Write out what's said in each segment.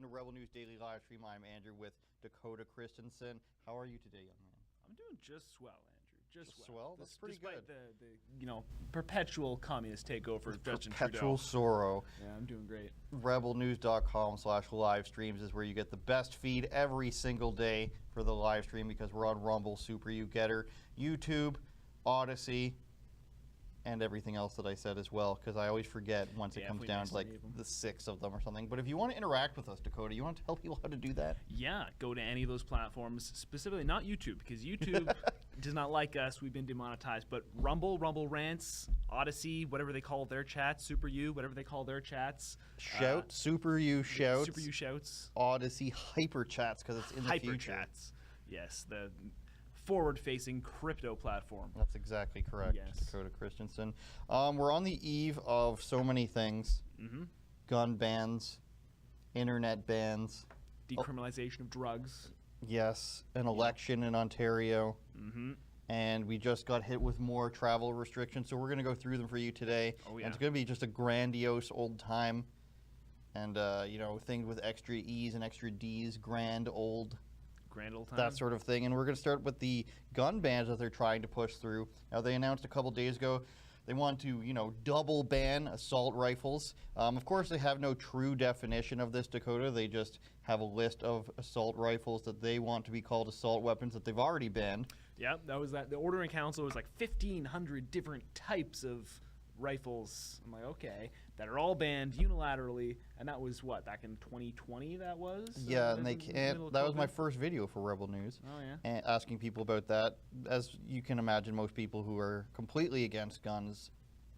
to Rebel News Daily Live Stream. I'm Andrew with Dakota Christensen. How are you today, young man? I'm doing just swell, Andrew. Just swell? That's pretty despite good. the perpetual communist takeover of Justin Perpetual Trudeau. sorrow. Yeah, I'm doing great. Rebelnews.com/live streams is where you get the best feed every single day for the live stream, because we're on Rumble, Super U Getter, YouTube, Odyssey, and everything else that I said as well, because I always forget once it comes down to like the 6 of them or something. But if you want to interact with us, Dakota, you want to tell people how to do that? Yeah, go to any of those platforms, specifically not YouTube, because YouTube does not like us. We've been demonetized. But Rumble, Rumble Rants, Odyssey, whatever they call their chats, Super U, whatever they call their chats. Shout, Super U Shouts. Super U Shouts. Odyssey, Hyper Chats, because it's in the future. Hyper Chats. Yes, the forward-facing crypto platform. That's exactly correct, Yes. Dakota Christensen. We're on the eve of so many things. Gun bans, internet bans. Decriminalization of drugs. Yes, an election in Ontario. And we just got hit with more travel restrictions, so we're going to go through them for you today. Oh, yeah. And it's going to be just a grandiose old time. And, you know, things with extra E's and extra D's, grand old Time. that sort of thing. And we're going to start with the gun bans that they're trying to push through. Now, they announced a couple days ago they want to, you know, double ban assault rifles. Of course, they have no true definition of this, Dakota. They just have a list of assault rifles that they want to be called assault weapons that they've already banned. Yeah, that was that. The ordering council was like 1,500 different types of rifles. I'm like, okay, that are all banned unilaterally, and that was what, back in 2020 that was? Yeah, and they can't. That was my first video for Rebel News. Oh, yeah. And asking people about that. As you can imagine, most people who are completely against guns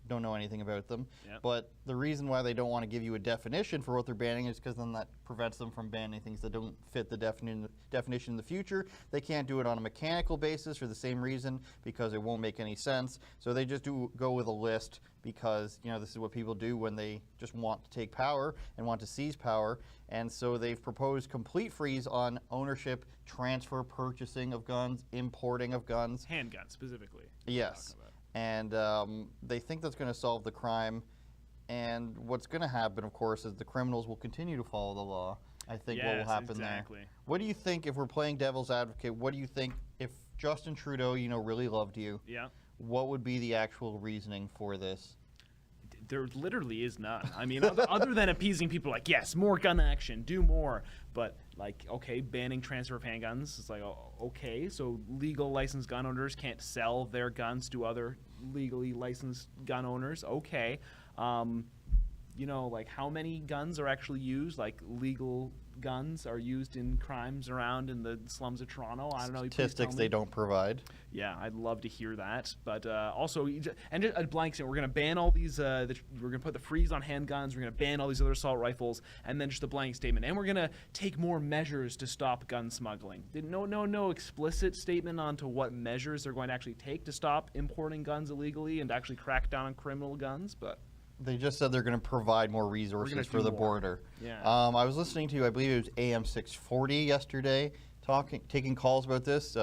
don't know anything about them. Yep. But the reason why they don't want to give you a definition for what they're banning is because then that prevents them from banning things that don't fit the definition in the future. They can't do it on a mechanical basis for the same reason, because it won't make any sense. So they just go with a list, because, you know, this is what people do when they just want to take power and want to seize power. And so they've proposed complete freeze on ownership, transfer, purchasing of guns, importing of guns. Handguns, specifically. Yes. And they think that's going to solve the crime. And what's going to happen, of course, is the criminals will continue to follow the law. I think what will happen there. What do you think, if we're playing devil's advocate, what do you think if Justin Trudeau, you know, really loved you? Yeah. What would be the actual reasoning for this? There literally is none. I mean, other than appeasing people, like, yes, more gun action, do more. But, like, okay, banning transfer of handguns. It's like, oh, okay, so legal licensed gun owners can't sell their guns to other legally licensed gun owners. Okay. You know, like, how many guns are actually used? Like, legal guns are used in crimes around in the slums of Toronto. I don't know. Statistics they don't provide. Yeah, I'd love to hear that. But also, and just a blank statement, we're going to ban all these, we're going to put the freeze on handguns, we're going to ban all these other assault rifles, and then just a blank statement. And we're going to take more measures to stop gun smuggling. No explicit statement onto what measures they're going to actually take to stop importing guns illegally and actually crack down on criminal guns, but... They just said they're going to provide more resources for the border. Yeah. I was listening to, I believe it was AM 640 yesterday, taking calls about this.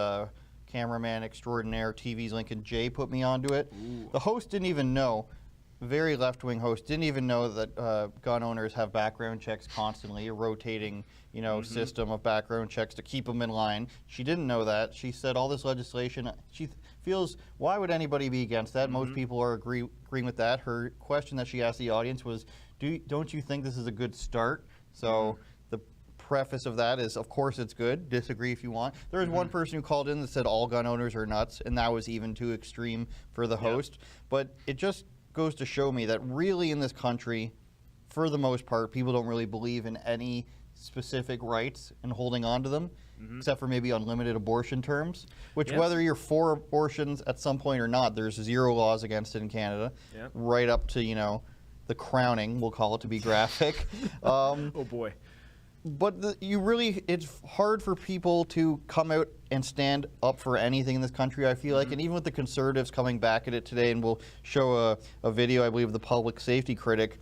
Cameraman extraordinaire, TV's Lincoln J put me onto it. Ooh. The host didn't even know, very left-wing host, didn't even know that gun owners have background checks constantly, a rotating, you know, system of background checks to keep them in line. She didn't know that. She said all this legislation, she feels, why would anybody be against that? Most people are agreeing with that. Her question that she asked the audience was, don't you think this is a good start? So the preface of that is, of course it's good. Disagree if you want. There was one person who called in that said all gun owners are nuts, and that was even too extreme for the host. But it just goes to show me that really in this country, for the most part, people don't really believe in any specific rights and holding on to them, except for maybe unlimited abortion terms, which whether you're for abortions at some point or not, there's 0 laws against it in Canada, right up to, you know, the crowning, we'll call it to be graphic. Oh boy. But it's hard for people to come out and stand up for anything in this country, I feel like. And even with the Conservatives coming back at it today, and we'll show a video, I believe, of the public safety critic.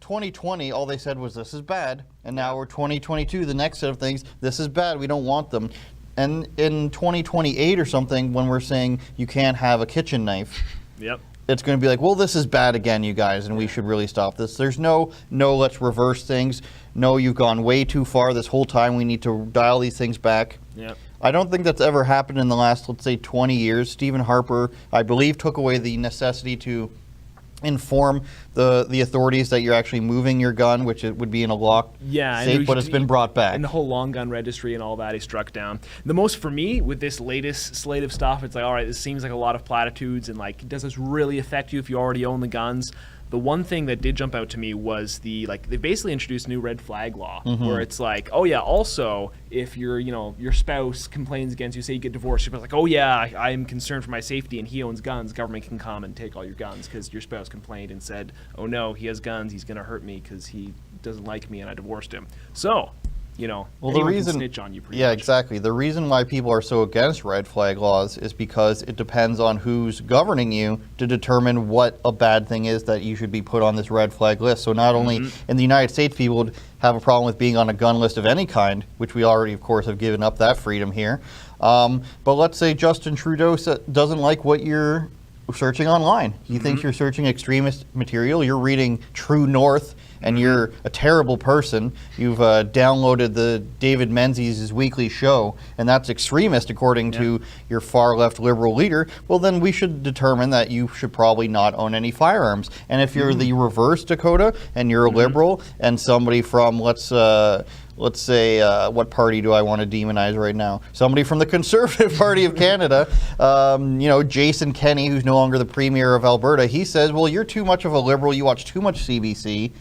2020, all they said was, this is bad. And now we're 2022, the next set of things, this is bad, we don't want them. And in 2028 or something, when we're saying you can't have a kitchen knife, Yep. It's going to be like, well, this is bad again, you guys, and we should really stop this. There's no, let's reverse things. No, you've gone way too far this whole time. We need to dial these things back. Yep. I don't think that's ever happened in the last, let's say, 20 years. Stephen Harper, I believe, took away the necessity to inform the authorities that you're actually moving your gun, which it would be in a locked safe, but it's been brought back. And the whole long gun registry and all that he struck down. The most for me with this latest slate of stuff, it's like, all right, this seems like a lot of platitudes, and like, does this really affect you if you already own the guns? The one thing that did jump out to me was they basically introduced a new red flag law where it's like, oh yeah, also if your spouse complains against you, say you get divorced, you're like, oh yeah, I'm concerned for my safety and he owns guns, government can come and take all your guns because your spouse complained and said, oh no, he has guns, he's gonna hurt me because he doesn't like me and I divorced him. So, well, the reason, can snitch on you pretty yeah, much. exactly. The reason why people are so against red flag laws is because it depends on who's governing you to determine what a bad thing is that you should be put on this red flag list. So not only in the United States, people would have a problem with being on a gun list of any kind, which we already, of course, have given up that freedom here. But let's say Justin Trudeau doesn't like what you're searching online. He thinks you're searching extremist material. You're reading True North, and you're a terrible person. You've downloaded the David Menzies' weekly show, and that's extremist according to your far-left liberal leader. Well, then we should determine that you should probably not own any firearms. And if you're the reverse, Dakota, and you're a liberal, and somebody from, let's say, what party do I want to demonize right now? Somebody from the Conservative Party of Canada, Jason Kenney, who's no longer the Premier of Alberta, he says, well, you're too much of a liberal, you watch too much CBC,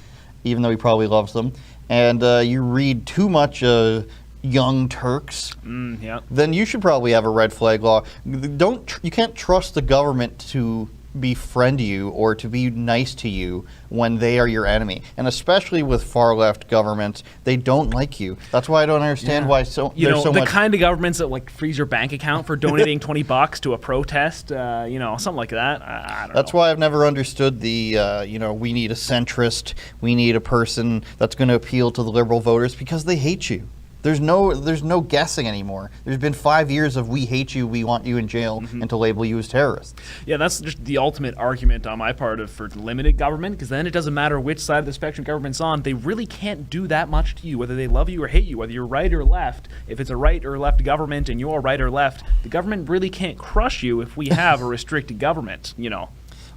even though he probably loves them, and you read too much Young Turks, then you should probably have a red flag law. You can't trust the government to befriend you or to be nice to you when they are your enemy, and especially with far left governments, they don't like you. That's why I don't understand why there's so much. Kind of governments that like freeze your bank account for donating $20 to a protest, something like that. I don't know. That's why I've never understood the we need a centrist, we need a person that's going to appeal to the liberal voters, because they hate you. There's no guessing anymore. There's been 5 years of we hate you, we want you in jail, and to label you as terrorists. Yeah, that's just the ultimate argument on my part for limited government, because then it doesn't matter which side of the spectrum government's on. They really can't do that much to you, whether they love you or hate you, whether you're right or left. If it's a right or left government and you're right or left, the government really can't crush you if we have a restricted government,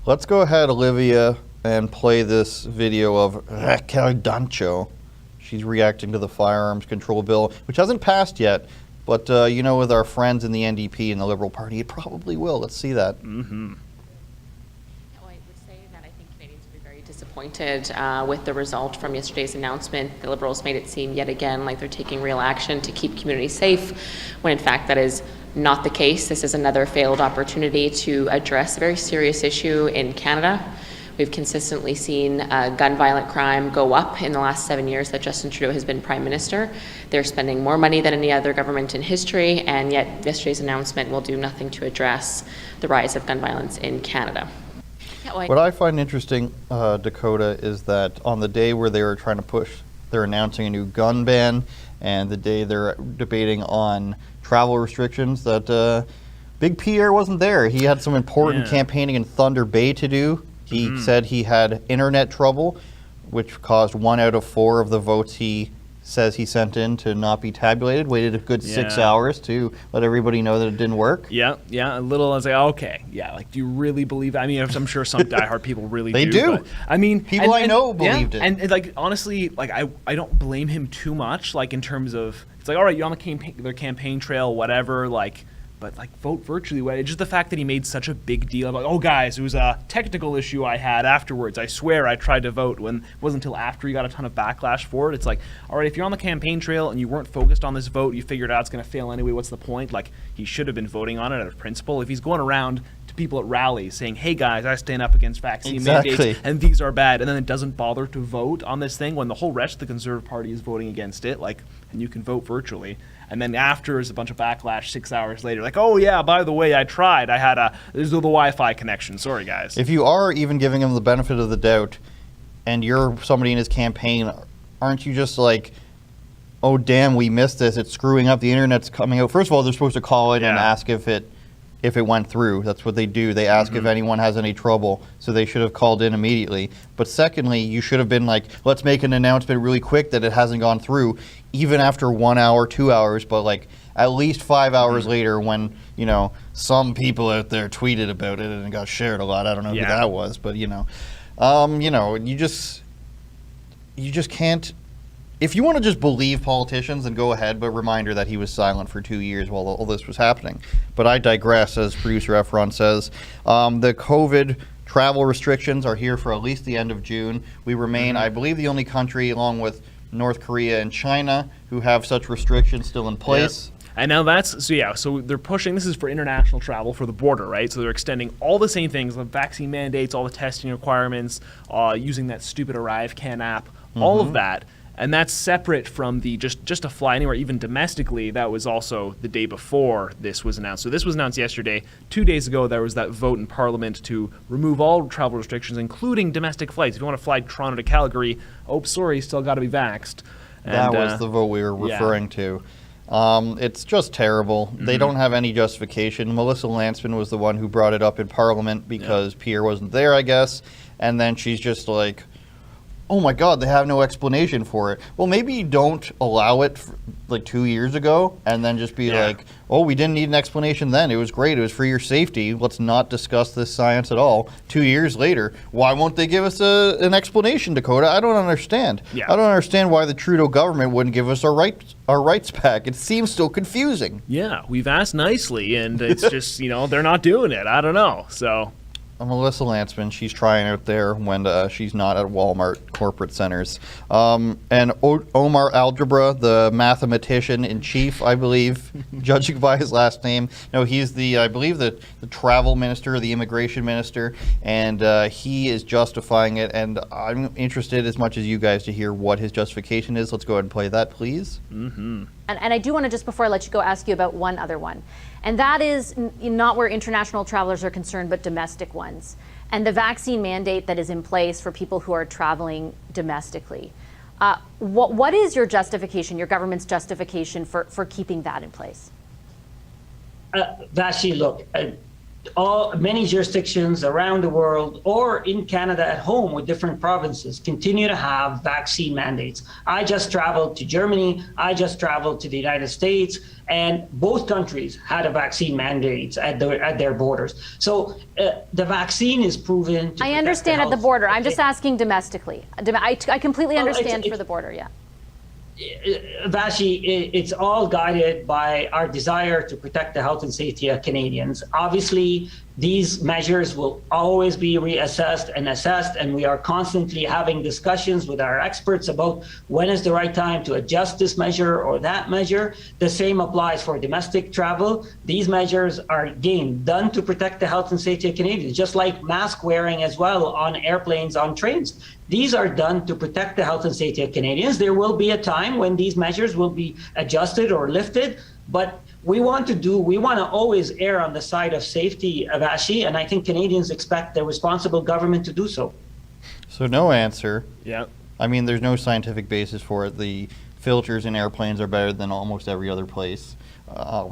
Let's go ahead, Olivia, and play this video of Raquel Dancho. She's reacting to the firearms control bill, which hasn't passed yet, but with our friends in the NDP and the Liberal Party, it probably will. Let's see that. Well, I would say that I think Canadians would be very disappointed with the result from yesterday's announcement. The Liberals made it seem yet again like they're taking real action to keep communities safe, when in fact that is not the case. This is another failed opportunity to address a very serious issue in Canada. We've consistently seen gun violent crime go up in the last 7 years that Justin Trudeau has been Prime Minister. They're spending more money than any other government in history, and yet yesterday's announcement will do nothing to address the rise of gun violence in Canada. What I find interesting, Dakota, is that on the day where they're announcing a new gun ban, and the day they're debating on travel restrictions, that Big Pierre wasn't there. He had some important campaigning in Thunder Bay to do. He said he had internet trouble, which caused 1 out of 4 of the votes he says he sent in to not be tabulated. Waited a good 6 hours to let everybody know that it didn't work. Yeah, a little. I was like, okay, do you really believe that? I mean, I'm sure some diehard people really they do. But, I mean, people I know believed it. And like, honestly, like I don't blame him too much. Like in terms of, it's like, all right, you're on their campaign trail, whatever. Like. But like vote virtually, just the fact that he made such a big deal about, oh guys, it was a technical issue I had afterwards. I swear I tried to vote, when it wasn't until after he got a ton of backlash for it. It's like, all right, if you're on the campaign trail and you weren't focused on this vote, you figured out it's going to fail anyway, what's the point? Like, he should have been voting on it out of principle. If he's going around to people at rallies saying, hey guys, I stand up against vaccine mandates and these are bad, and then it doesn't bother to vote on this thing when the whole rest of the Conservative Party is voting against it, like, and you can vote virtually. And then after there's a bunch of backlash 6 hours later, like, oh yeah, by the way, I tried. I had this is the Wi-Fi connection. Sorry, guys. If you are even giving him the benefit of the doubt, and you're somebody in his campaign, aren't you just like, oh damn, we missed this. It's screwing up. The internet's coming out. First of all, they're supposed to call it and ask if it if it went through. That's what they do. They ask if anyone has any trouble, so they should have called in immediately. But secondly, you should have been like, let's make an announcement really quick that it hasn't gone through, even after 1 hour, 2 hours, but like at least 5 hours later when, you know, some people out there tweeted about it and it got shared a lot. I don't know who that was, but you know, you just can't. If you want to just believe politicians, then go ahead, but reminder that he was silent for 2 years while all this was happening. But I digress, as producer Efron says. The COVID travel restrictions are here for at least the end of June. We remain, I believe, the only country, along with North Korea and China, who have such restrictions still in place. And now so they're pushing, this is for international travel for the border, right? So they're extending all the same things, the vaccine mandates, all the testing requirements, using that stupid ArriveCan app, all of that. And that's separate from the just to fly anywhere, even domestically. That was also the day before this was announced. So this was announced yesterday. 2 days ago, there was that vote in Parliament to remove all travel restrictions, including domestic flights. If you want to fly Toronto to Calgary, still got to be vaxxed. That was the vote we were referring to. It's just terrible. They don't have any justification. Melissa Lantsman was the one who brought it up in Parliament because Pierre wasn't there, I guess. And then she's just like, oh my God, they have no explanation for it. Well, maybe you don't allow it like 2 years ago and then just be like, oh, we didn't need an explanation then. It was great. It was for your safety. Let's not discuss this science at all. 2 years later, why won't they give us an explanation, Dakota? I don't understand. I don't understand why the Trudeau government wouldn't give us our rights back. It seems still confusing. Yeah, we've asked nicely, and it's just, they're not doing it. I don't know, so... Melissa Lantsman, she's trying out there when she's not at Walmart corporate centers. And Omar Algebra, the mathematician in chief, I believe, judging by his last name. No, he's I believe the travel minister, the immigration minister, and he is justifying it. And I'm interested as much as you guys to hear what his justification is. Let's go ahead and play that, please. And I do want to, just before I let you go, ask you about one other one. And that is not where international travelers are concerned, but domestic ones. And the vaccine mandate that is in place for people who are traveling domestically. What is your justification, your government's justification for keeping that in place? Vashi, look, many jurisdictions around the world or in Canada at home with different provinces continue to have vaccine mandates. I just traveled to Germany, I just traveled to the United States, and both countries had a vaccine mandate at their borders. So the vaccine is proven to I understand at the border. I'm just asking domestically. I completely understand for the border, Vashi, it's all guided by our desire to protect the health and safety of Canadians. Obviously, these measures will always be reassessed and assessed, and we are constantly having discussions with our experts about when is the right time to adjust this measure or that measure. The same applies for domestic travel. These measures are, again, done to protect the health and safety of Canadians, just like mask wearing as well on airplanes, on trains. These are done to protect the health and safety of Canadians. There will be a time when these measures will be adjusted or lifted, but we want to always err on the side of safety, Avashi, and I think Canadians expect the responsible government to do so. So no answer. Yeah. I mean, there's no scientific basis for it. The filters in airplanes are better than almost every other place.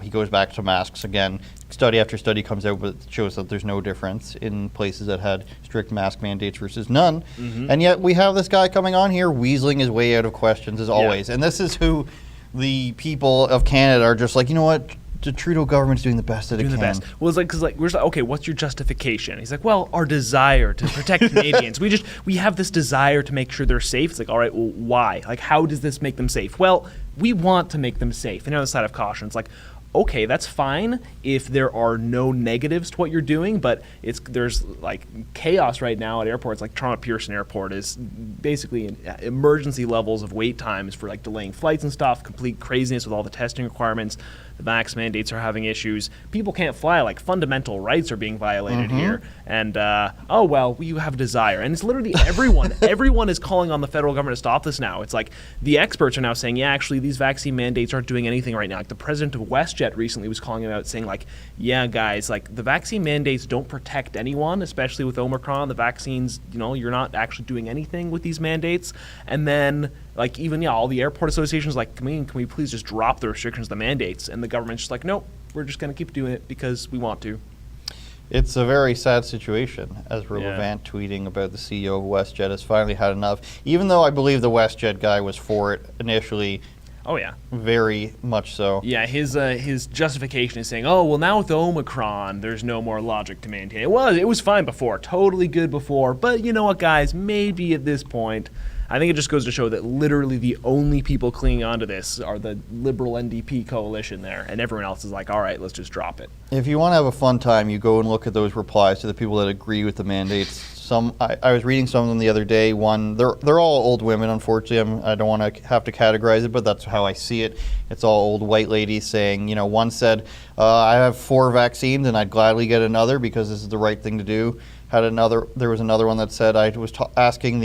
He goes back to masks again. Study after study comes out, but shows that there's no difference in places that had strict mask mandates versus none. And yet we have this guy coming on here weaseling his way out of questions as always. And this is who the people of Canada are just like, you know what? The Trudeau government's doing the best that it can. Well, it's like, because we're just like, okay, what's your justification? He's like, well, our desire to protect Canadians. We have this desire to make sure they're safe. It's like, all right, well, why? Like, how does this make them safe? Well, we want to make them safe. And on the side of caution, it's like, okay, that's fine if there are no negatives to what you're doing, but there's like chaos right now at airports. Like Toronto Pearson Airport is basically emergency levels of wait times for like delaying flights and stuff, complete craziness with all the testing requirements. The vax mandates are having issues. People can't fly. Like fundamental rights are being violated here. And oh well, you have desire, and it's literally everyone. Everyone is calling on the federal government to stop this now. It's like the experts are now saying, yeah, actually, these vaccine mandates aren't doing anything right now. Like the president of WestJet recently was calling out, saying like, yeah, guys, like the vaccine mandates don't protect anyone, especially with Omicron. The vaccines, you're not actually doing anything with these mandates. And then like even all the airport associations like, can we please just drop the restrictions, the mandates? And the government's just like, nope, we're just going to keep doing it because we want to. It's a very sad situation, as Yeah. Levant tweeting about the CEO of WestJet has finally had enough. Even though I believe the WestJet guy was for it initially, Oh, yeah. very much so. Yeah, his justification is saying, oh, well, now with the Omicron, there's no more logic to maintain. It was fine before, totally good before, but you know what, guys, maybe at this point, I think it just goes to show that literally the only people clinging onto this are the liberal NDP coalition there, and everyone else is like, all right, let's just drop it. If you want to have a fun time, you go and look at those replies to the people that agree with the mandates. I was reading some of them the other day. One, they're all old women, unfortunately. I don't want to have to categorize it, but that's how I see it. It's all old white ladies saying, you know, one said, I have 4 vaccines and I'd gladly get another because this is the right thing to do. There was another one that said, I was asking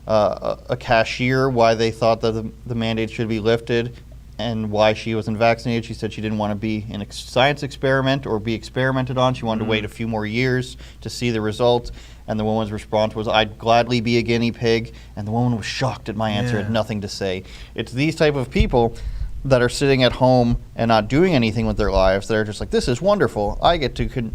a cashier why they thought that the mandate should be lifted and why she wasn't vaccinated. She said she didn't want to be in a science experiment or be experimented on. She wanted to wait a few more years to see the results. And the woman's response was, I'd gladly be a guinea pig. And the woman was shocked at my answer, had nothing to say. It's these type of people that are sitting at home and not doing anything with their lives that are just like, this is wonderful. I get to,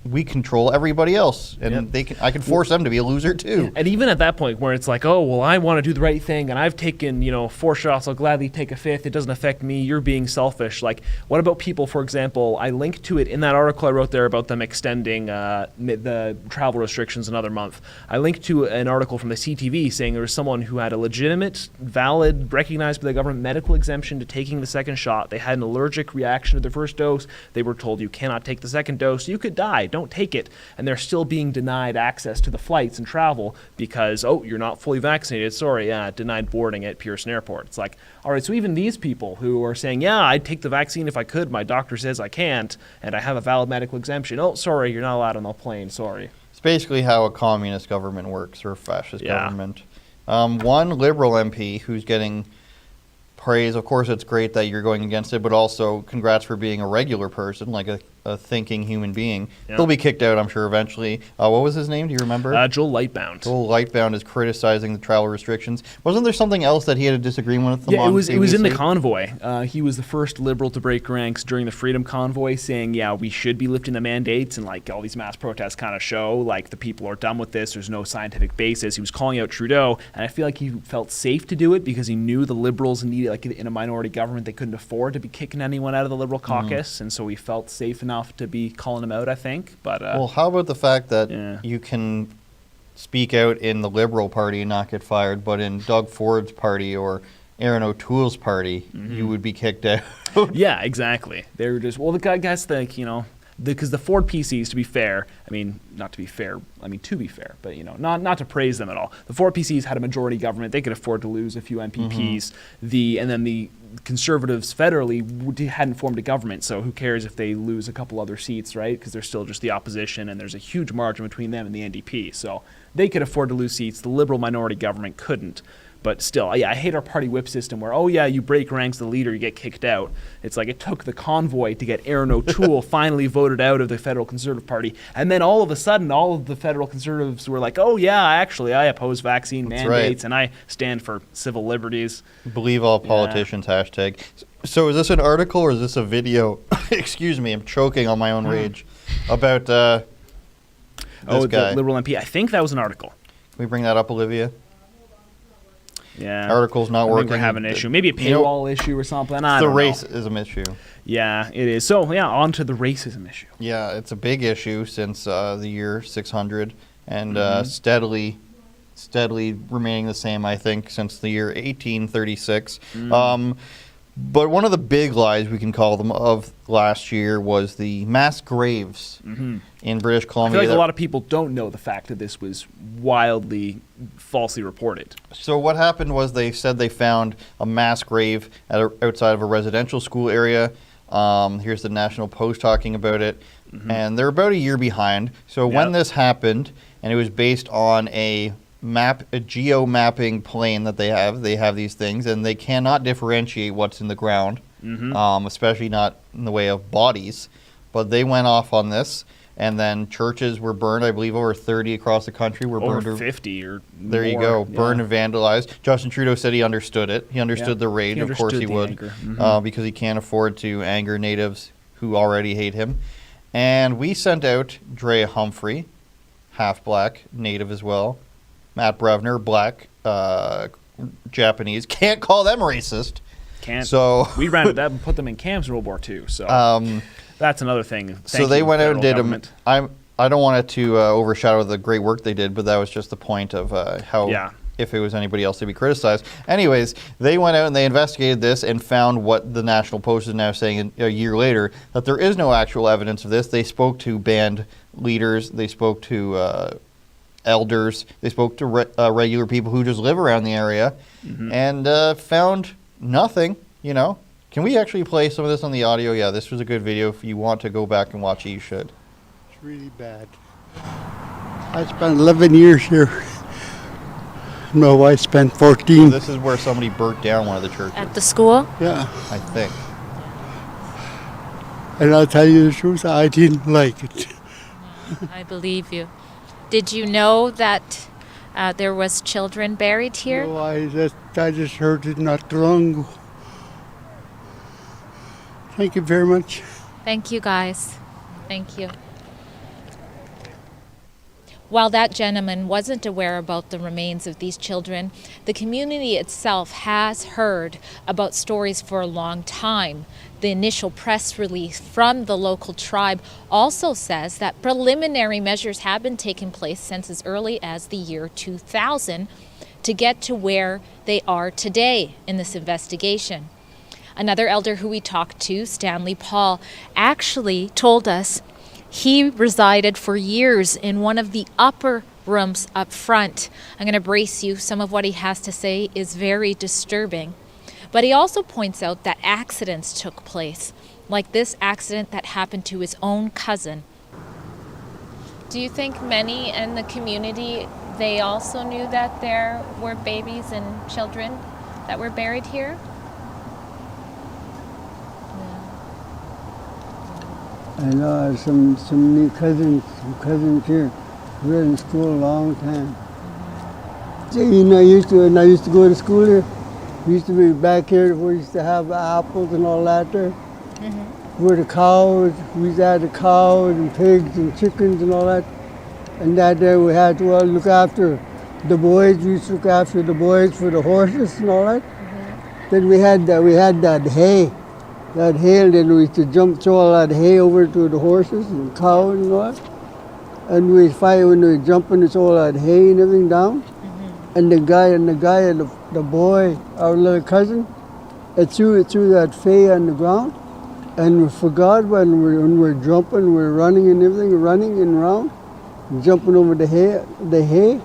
we control everybody else, and I can force them to be a loser too. And even at that point where it's like, oh, well, I want to do the right thing, and I've taken, 4 shots, I'll gladly take a 5th, it doesn't affect me, you're being selfish. Like, what about people, for example, I linked to it in that article I wrote there about them extending the travel restrictions another month. I linked to an article from the CTV saying there was someone who had a legitimate, valid, recognized by the government medical exemption to taking the second shot. They had an allergic reaction to their first dose. They were told you cannot take the second dose, you could die. Don't take it. And they're still being denied access to the flights and travel because, oh, you're not fully vaccinated. Sorry, denied boarding at Pearson Airport. It's like, all right, so even these people who are saying, yeah, I'd take the vaccine if I could, my doctor says I can't, and I have a valid medical exemption. Oh, sorry, you're not allowed on the plane. Sorry. It's basically how a communist government works, or a fascist government. One liberal MP who's getting praise. Of course, it's great that you're going against it, but also congrats for being a regular person, like a thinking human being. Yeah. He'll be kicked out, I'm sure, eventually. What was his name? Do you remember? Joel Lightbound. Joel Lightbound is criticizing the travel restrictions. Wasn't there something else that he had a disagreement with them on it was in the previously? convoy. He was the first liberal to break ranks during the Freedom Convoy, saying, yeah, we should be lifting the mandates, and like all these mass protests kind of show like the people are done with this. There's no scientific basis. He was calling out Trudeau, and I feel like he felt safe to do it because he knew the liberals needed, like in a minority government, they couldn't afford to be kicking anyone out of the liberal caucus, and so he felt safe enough to be calling him out, I think. But well, how about the fact that you can speak out in the Liberal Party and not get fired, but in Doug Ford's party or Aaron O'Toole's party, you would be kicked out? Yeah, exactly. They were just, well, the guys think, because the Ford PCs, to be fair, not to be fair, to be fair, but, not to praise them at all. The Ford PCs had a majority government. They could afford to lose a few MPPs. And then the Conservatives federally hadn't formed a government, so who cares if they lose a couple other seats, right? Because they're still just the opposition, and there's a huge margin between them and the NDP. So they could afford to lose seats. The Liberal minority government couldn't. But still, yeah, I hate our party whip system where, oh yeah, you break ranks, the leader, you get kicked out. It's like it took the convoy to get Aaron O'Toole finally voted out of the Federal Conservative Party. And then all of a sudden, all of the Federal Conservatives were like, oh yeah, actually, I oppose vaccine mandates and I stand for civil liberties. Believe all politicians, hashtag. So is this an article or is this a video? Excuse me, I'm choking on my own rage. About this guy. The Liberal MP. I think that was an article. Can we bring that up, Olivia? Yeah. Article's not I think working. we're having an issue. Maybe a paywall issue or something. I the don't know. racism issue. Yeah, it is. So, yeah, on to the racism issue. Yeah, it's a big issue since the year 600 and steadily remaining the same, I think, since the year 1836. But one of the big lies, we can call them, of last year was the mass graves in British I Columbia. feel like a lot of people don't know the fact that this was wildly falsely reported. So what happened was they said they found a mass grave outside of a residential school area. Here's the National Post talking about it. And they're about a year behind. So when this happened, and it was based on a geo-mapping plane that they have these things, and they cannot differentiate what's in the ground, especially not in the way of bodies. But they went off on this, and then churches were burned. I believe over 30 across the country were burned. Over 50 or There you more, go, burned and vandalized. Justin Trudeau said he understood it. He understood the rage. Of course he would, because he can't afford to anger natives who already hate him. And we sent out Drea Humphrey, half black, native as well. Matt Brevner, black, Japanese. Can't call them racist. Can't. So we rounded up and put them in camps in World War II. So that's another thing. So they went out and did them. I don't want it to overshadow the great work they did, but that was just the point of how, if it was anybody else, to be criticized. Anyways, they went out and they investigated this and found what the National Post is now saying a year later, that there is no actual evidence of this. They spoke to band leaders. They spoke to elders. They spoke to regular people who just live around the area and found nothing, you know. Can we actually play some of this on the audio? Yeah, this was a good video. If you want to go back and watch it, you should. It's really bad. I spent 11 years here. My wife spent 14. So this is where somebody burnt down one of the churches. At the school? Yeah. I think. And I'll tell you the truth, I didn't like it. I believe you. Did you know that there was children buried here? No, I just heard it not long ago. Thank you very much. Thank you, guys. Thank you. While that gentleman wasn't aware about the remains of these children, the community itself has heard about stories for a long time. The initial press release from the local tribe also says that preliminary measures have been taking place since as early as the year 2000 to get to where they are today in this investigation. Another elder who we talked to, Stanley Paul, actually told us he resided for years in one of the upper rooms up front. I'm going to brace you. Some of what he has to say is very disturbing. But he also points out that accidents took place, like this accident that happened to his own cousin. Do you think many in the community, they also knew that there were babies and children that were buried here? I know some new cousins here. We were in school a long time. So, you know, when I used to go to school here, we used to be back here where we used to have apples and all that there. Where the cows, we used to have the cows and pigs and chickens and all that. And that there we had to look after the boys. We used to look after the boys for the horses and all that. Then we had that hay. That hay, and then we used to throw all that hay over to the horses and cows and all that. And we fight when we jump and throw all that hay and everything down. And the guy and the boy, our little cousin, threw that hay on the ground. And we forgot when we're jumping, we're running and everything, running and around, jumping over the hay.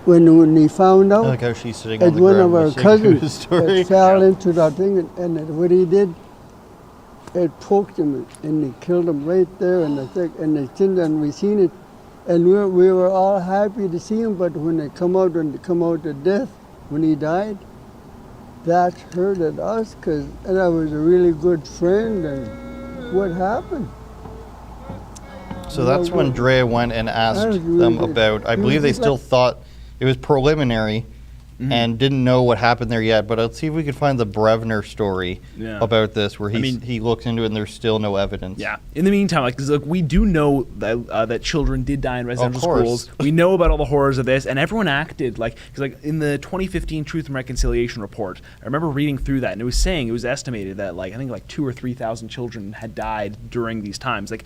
When he found out, I like how she's sitting on the one ground of our listening to cousins his story. that fell into that thing, and what he did, it poked him and it killed him right there in the thick, and we seen it, and we were all happy to see him. But when they come out to death, when he died, that hurted us, and I was a really good friend. And what happened? So that's when Drea went and asked them about, I believe they still thought it was preliminary and didn't know what happened there yet. But let's see if we could find the Brevner story about this, where he looks into it and there's still no evidence. Yeah. In the meantime, like, 'cause, look, we do know that that children did die in residential schools. We know about all the horrors of this, and everyone acted like, because like in the 2015 Truth and Reconciliation report, I remember reading through that, and it was estimated that like I think like 2,000 or 3,000 children had died during these times. Like,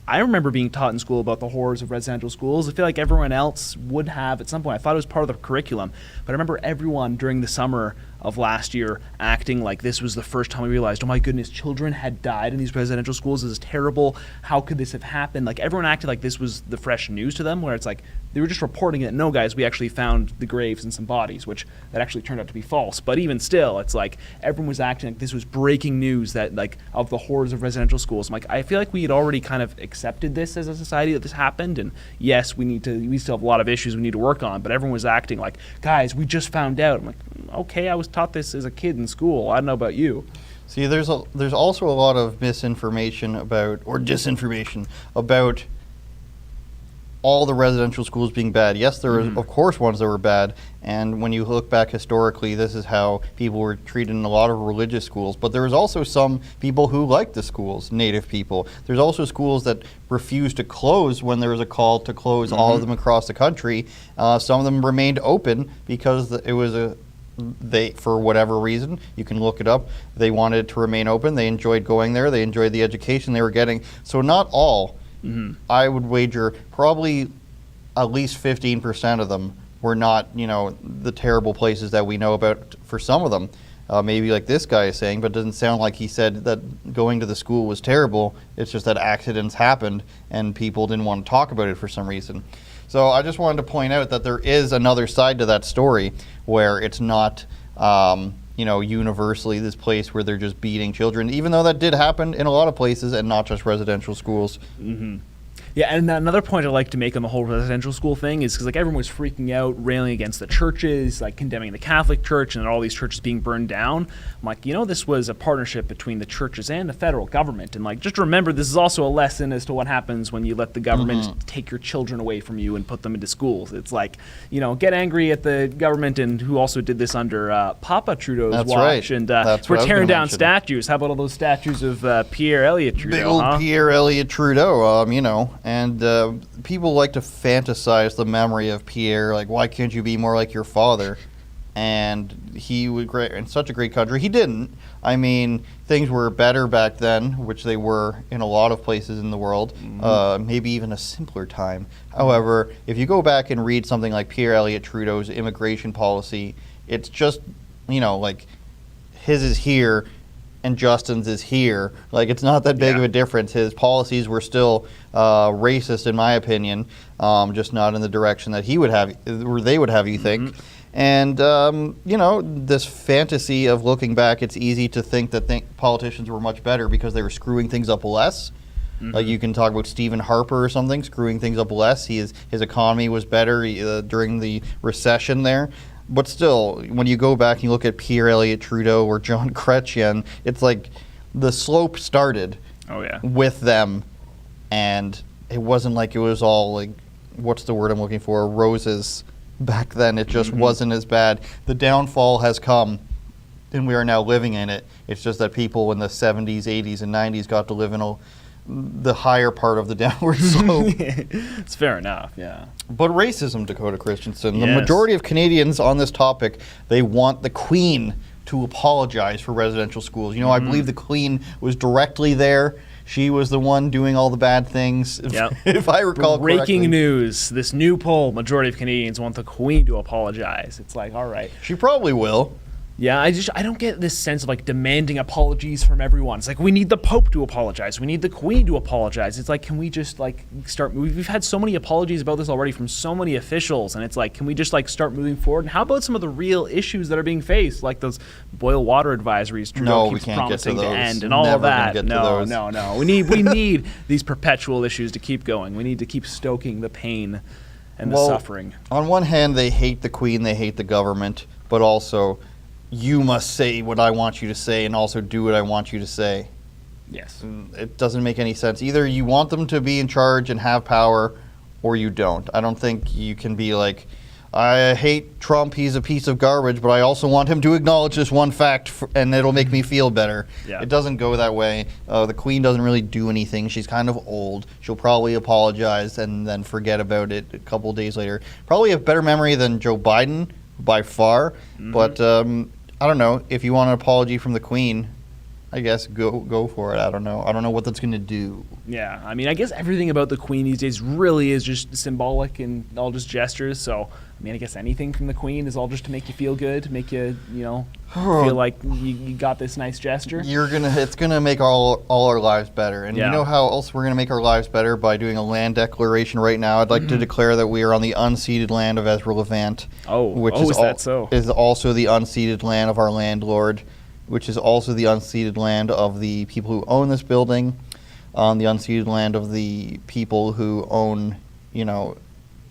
I remember being taught in school about the horrors of residential schools. I feel like everyone else would have at some point. I thought it was part of the curriculum. But I remember everyone during the summer of last year acting like this was the first time we realized, oh my goodness, children had died in these residential schools. This is terrible. How could this have happened? Like, everyone acted like this was the fresh news to them, where it's like they were just reporting it. No, guys, we actually found the graves and some bodies, which that actually turned out to be false. But even still, it's like everyone was acting like this was breaking news, that like of the horrors of residential schools. I'm like, I feel like we had already kind of accepted this as a society, that this happened, and yes, we still have a lot of issues we need to work on, but everyone was acting like, guys, we just found out. I'm like, okay, I was taught this as a kid in school. I don't know about you. See, there's also a lot of misinformation about, or disinformation about all the residential schools being bad. Yes, there were, of course, ones that were bad. And when you look back historically, this is how people were treated in a lot of religious schools. But there was also some people who liked the schools, Native people. There's also schools that refused to close when there was a call to close all of them across the country. Some of them remained open because it was for whatever reason, you can look it up, they wanted it to remain open. They enjoyed going there. They enjoyed the education they were getting. So not all. I would wager probably at least 15% of them were not, the terrible places that we know about for some of them. Maybe like this guy is saying, but it doesn't sound like he said that going to the school was terrible. It's just that accidents happened and people didn't want to talk about it for some reason. So I just wanted to point out that there is another side to that story where it's not, universally this place where they're just beating children, even though that did happen in a lot of places and not just residential schools. Yeah, and another point I'd like to make on the whole residential school thing is because like everyone was freaking out, railing against the churches, like condemning the Catholic Church and all these churches being burned down. I'm like, this was a partnership between the churches and the federal government. And like, just remember, this is also a lesson as to what happens when you let the government take your children away from you and put them into schools. It's like, get angry at the government, and who also did this under Papa Trudeau's watch. Right. And we're tearing down statues. How about all those statues of Pierre Elliott Trudeau? Big old Pierre Elliott Trudeau, And people like to fantasize the memory of Pierre, like, why can't you be more like your father? And he was great in such a great country. He didn't. I mean, things were better back then, which they were in a lot of places in the world, maybe even a simpler time. However, if you go back and read something like Pierre Elliott Trudeau's immigration policy, it's just, like, his is here and Justin's is here. Like, it's not that big of a difference. His policies were still racist, in my opinion, just not in the direction that he would have, or they would have you think. And, this fantasy of looking back, it's easy to think that politicians were much better because they were screwing things up less. Like, you can talk about Stephen Harper or something, screwing things up less. His economy was better during the recession there. But still, when you go back and you look at Pierre Elliott Trudeau or John Chrétien, it's like the slope started with them, and it wasn't like it was all like, what's the word I'm looking for, roses back then. It just wasn't as bad. The downfall has come, and we are now living in it. It's just that people in the 70s, 80s, and 90s got to live in the higher part of the downward slope. It's fair enough, yeah. But racism, Dakota Christensen, the majority of Canadians on this topic, they want the Queen to apologize for residential schools. I believe the Queen was directly there. She was the one doing all the bad things, if I recall correctly. Breaking news, this new poll, majority of Canadians want the Queen to apologize. It's like, all right. She probably will. Yeah, I don't get this sense of like demanding apologies from everyone. It's like, we need the Pope to apologize. We need the Queen to apologize. It's like, can we just like start? We've had so many apologies about this already from so many officials, and it's like, can we just like start moving forward? And how about some of the real issues that are being faced, like those boil water advisories Trudeau keeps promising to end, and all of that? No. We need these perpetual issues to keep going. We need to keep stoking the pain and the suffering. On one hand, they hate the Queen, they hate the government, but also, you must say what I want you to say and also do what I want you to say. Yes. It doesn't make any sense. Either you want them to be in charge and have power, or you don't. I don't think you can be like, I hate Trump, he's a piece of garbage, but I also want him to acknowledge this one fact and it'll make me feel better. Yeah. It doesn't go that way. The Queen doesn't really do anything. She's kind of old. She'll probably apologize and then forget about it a couple of days later. Probably a better memory than Joe Biden by far, but I don't know. If you want an apology from the Queen, I guess go for it. I don't know. I don't know what that's going to do. Yeah, I mean, I guess everything about the Queen these days really is just symbolic and all just gestures. So, I mean, I guess anything from the Queen is all just to make you feel good, to make you, feel like you got this nice gesture. It's gonna make all our lives better. And you know how else we're gonna make our lives better? By doing a land declaration right now. I'd like to declare that we are on the unceded land of Ezra Levant. Which is also the unceded land of our landlord, which is also the unceded land of the people who own this building, on the unceded land of the people who own,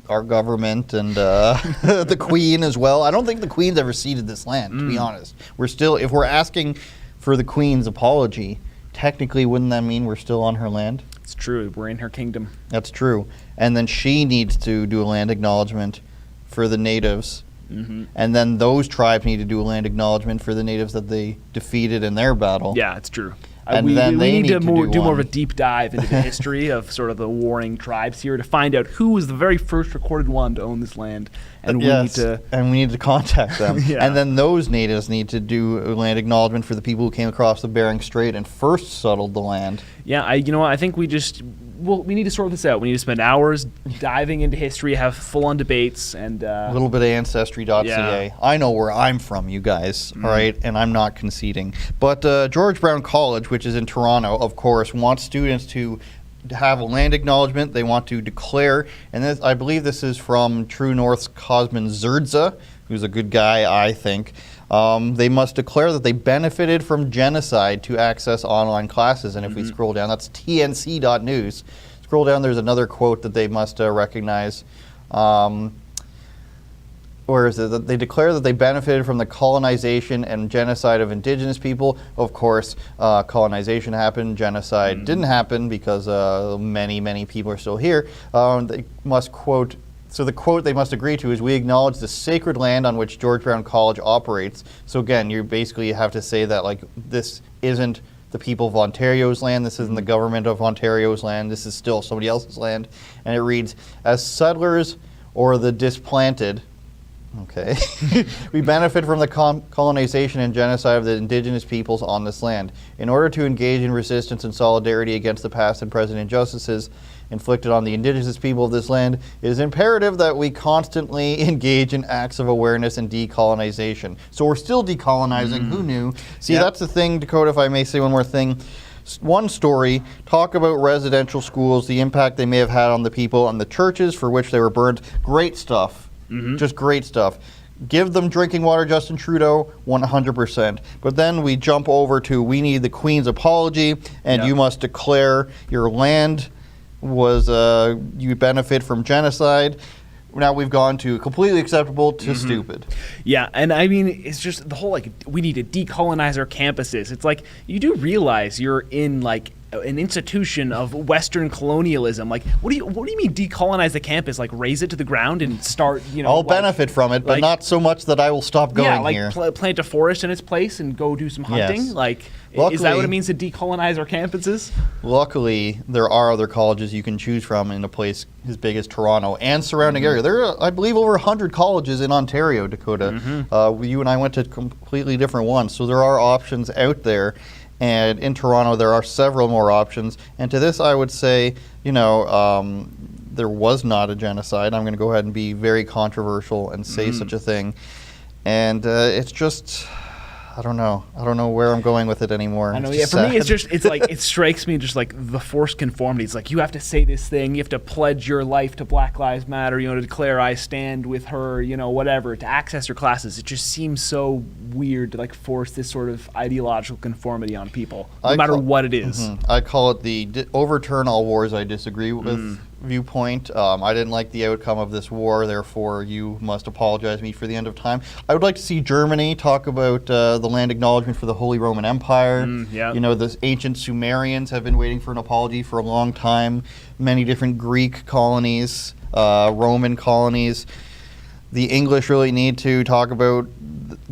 our government and the Queen as well. I don't think the Queen's ever ceded this land, to be honest. If we're asking for the Queen's apology, technically wouldn't that mean we're still on her land? It's true. We're in her kingdom. That's true. And then she needs to do a land acknowledgement for the natives. And then those tribes need to do a land acknowledgement for the natives that they defeated in their battle. Yeah, it's true. And we then they need to do do more of one. a deep dive into the history of sort of the warring tribes here to find out who was the very first recorded one to own this land. And we need to contact them. Yeah. And then those natives need to do a land acknowledgement for the people who came across the Bering Strait and first settled the land. Yeah, you know what? I think we need to sort this out. We need to spend hours diving into history, have full-on debates, and A little bit of Ancestry.ca. Yeah. I know where I'm from, you guys, all right? And I'm not conceding. But George Brown College, which is in Toronto, of course, wants students to have a land acknowledgement. They want to declare, and this, I believe this is from True North's Cosmin Zerdza, who's a good guy, I think. They must declare that they benefited from genocide to access online classes. And if we scroll down, that's tnc.news. Scroll down, there's another quote that they must recognize. Where is it? That they declare that they benefited from the colonization and genocide of indigenous people. Of course, colonization happened, genocide didn't happen because many, many people are still here. They must quote. So the quote they must agree to is, "We acknowledge the sacred land on which George Brown College operates." So again, you basically have to say that like this isn't the people of Ontario's land, this isn't the government of Ontario's land, this is still somebody else's land. And it reads, "As settlers or the displanted," okay, "we benefit from the colonization and genocide of the indigenous peoples on this land. In order to engage in resistance and solidarity against the past and present injustices inflicted on the indigenous people of this land, it is imperative that we constantly engage in acts of awareness and decolonization." So we're still decolonizing. Who knew? See, that's the thing, Dakota, if I may say one more thing. One story, talk about residential schools, the impact they may have had on the people, on the churches for which they were burned. Great stuff. Just great stuff. Give them drinking water, Justin Trudeau, 100%. But then we jump over to, we need the Queen's apology, and you must declare your land was, you benefit from genocide. Now we've gone to completely acceptable to stupid. Yeah, and I mean, it's just the whole, like, we need to decolonize our campuses. It's like, you do realize you're in, like, an institution of Western colonialism. Like, what do you mean decolonize the campus? Like, raise it to the ground and start, you know, I'll like, benefit from it, but like- not so much that I will stop going yeah, like here. Plant a forest in its place and go do some hunting. Yes. Like, is that Luckily- what it means to decolonize our campuses? Luckily, there are other colleges you can choose from in a place as big as Toronto and surrounding area. There are, I believe, over 100 colleges in Ontario, Dakota. You and I went to completely different ones, so there are options out there. And in Toronto, there are several more options. And to this, I would say, you know, there was not a genocide. I'm going to go ahead and be very controversial and say such a thing. And it's just, I don't know. I don't know where I'm going with it anymore. I know, It's yeah. just For me, it's sad. just, it's like, it strikes me just like the forced conformity. It's like, you have to say this thing, you have to pledge your life to Black Lives Matter, you know, to declare I stand with her, you know, whatever, to access her classes. It just seems so weird to like force this sort of ideological conformity on people, no matter what it is. I call it the overturn all wars I disagree with viewpoint. I didn't like the outcome of this war, therefore you must apologize me for the end of time. I would like to see Germany talk about the land acknowledgement for the Holy Roman Empire. Yeah. You know, the ancient Sumerians have been waiting for an apology for a long time. Many different Greek colonies, Roman colonies. The English really need to talk about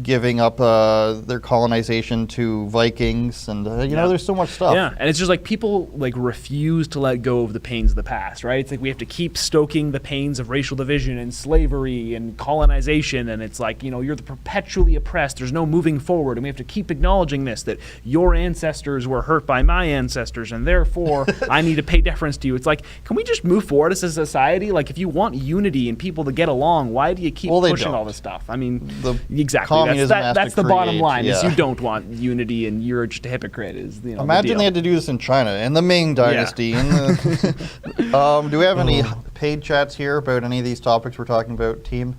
giving up their colonization to Vikings, and you know, there's so much stuff. Yeah, and it's just like people like refuse to let go of the pains of the past, right? It's like we have to keep stoking the pains of racial division and slavery and colonization, and it's like, you know, you're the perpetually oppressed. There's no moving forward, and we have to keep acknowledging this, that your ancestors were hurt by my ancestors, and therefore I need to pay deference to you. It's like, can we just move forward as a society? Like, if you want unity and people to get along, why do you keep They pushing don't. all this stuff? I mean, The exactly. communism has That's to the bottom create, line. Is yeah. you don't want unity, and you're just a hypocrite. Is, you know, the Imagine deal. they had to do this in China, in the Ming Dynasty. In the do we have any paid chats here about any of these topics we're talking about, team?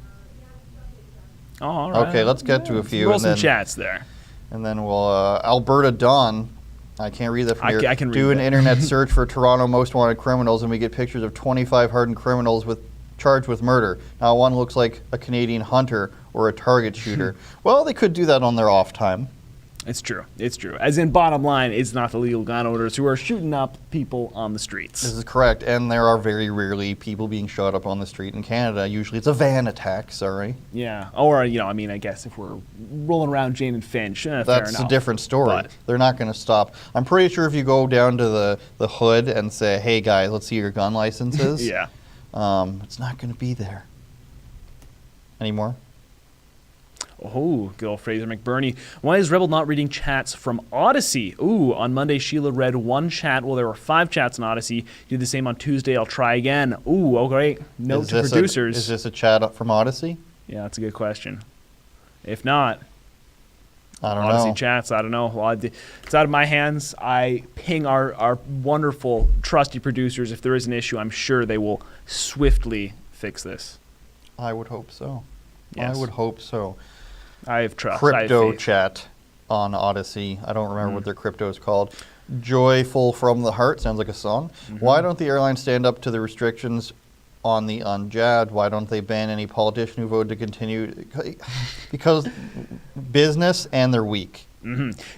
Oh, all right. Okay, let's get to a few. Roll and some then, chats there. And then we'll, Alberta Dawn, I can't read that from here. I can read do an that. internet search for Toronto most wanted criminals, and we get pictures of 25 hardened criminals charged with murder. Now, one looks like a Canadian hunter or a target shooter. Well, they could do that on their off time. It's true. It's true. As in, bottom line, it's not the legal gun owners who are shooting up people on the streets. This is correct, and there are very rarely people being shot up on the street in Canada. Usually it's a van attack, sorry. Yeah. Or, I guess if we're rolling around Jane and Finch, fair That's enough. a different story. But- They're not going to stop. I'm pretty sure if you go down to the hood and say, hey guys, let's see your gun licenses, Yeah. it's not going to be there. Any more? Oh, good old Fraser McBurney. Why is Rebel not reading chats from Odyssey? Ooh, on Monday, Sheila read one chat. Well, there were 5 chats on Odyssey. Do the same on Tuesday. I'll try again. Ooh, oh, great. Note to producers. Is this a chat up from Odyssey? Yeah, that's a good question. If not, I don't Odyssey know. chats, I don't know. Well, it's out of my hands. I ping our wonderful, trusty producers. If there is an issue, I'm sure they will swiftly fix this. I would hope so. Yes. I would hope so. I have trust. I have Crypto faith. chat on Odyssey. I don't remember what their crypto is called. Joyful from the Heart sounds like a song. Why don't the airlines stand up to the restrictions on the unjabbed? Why don't they ban any politician who voted to continue? Because business and they're weak.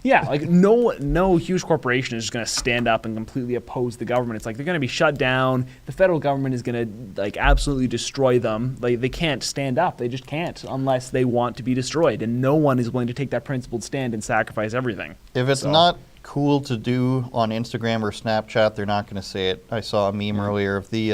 Yeah, like no huge corporation is just going to stand up and completely oppose the government. It's like they're going to be shut down. The federal government is going to absolutely destroy them. Like they can't stand up. They just can't unless they want to be destroyed. And no one is willing to take that principled stand and sacrifice everything. If it's not cool to do on Instagram or Snapchat, they're not going to say it. I saw a meme earlier of the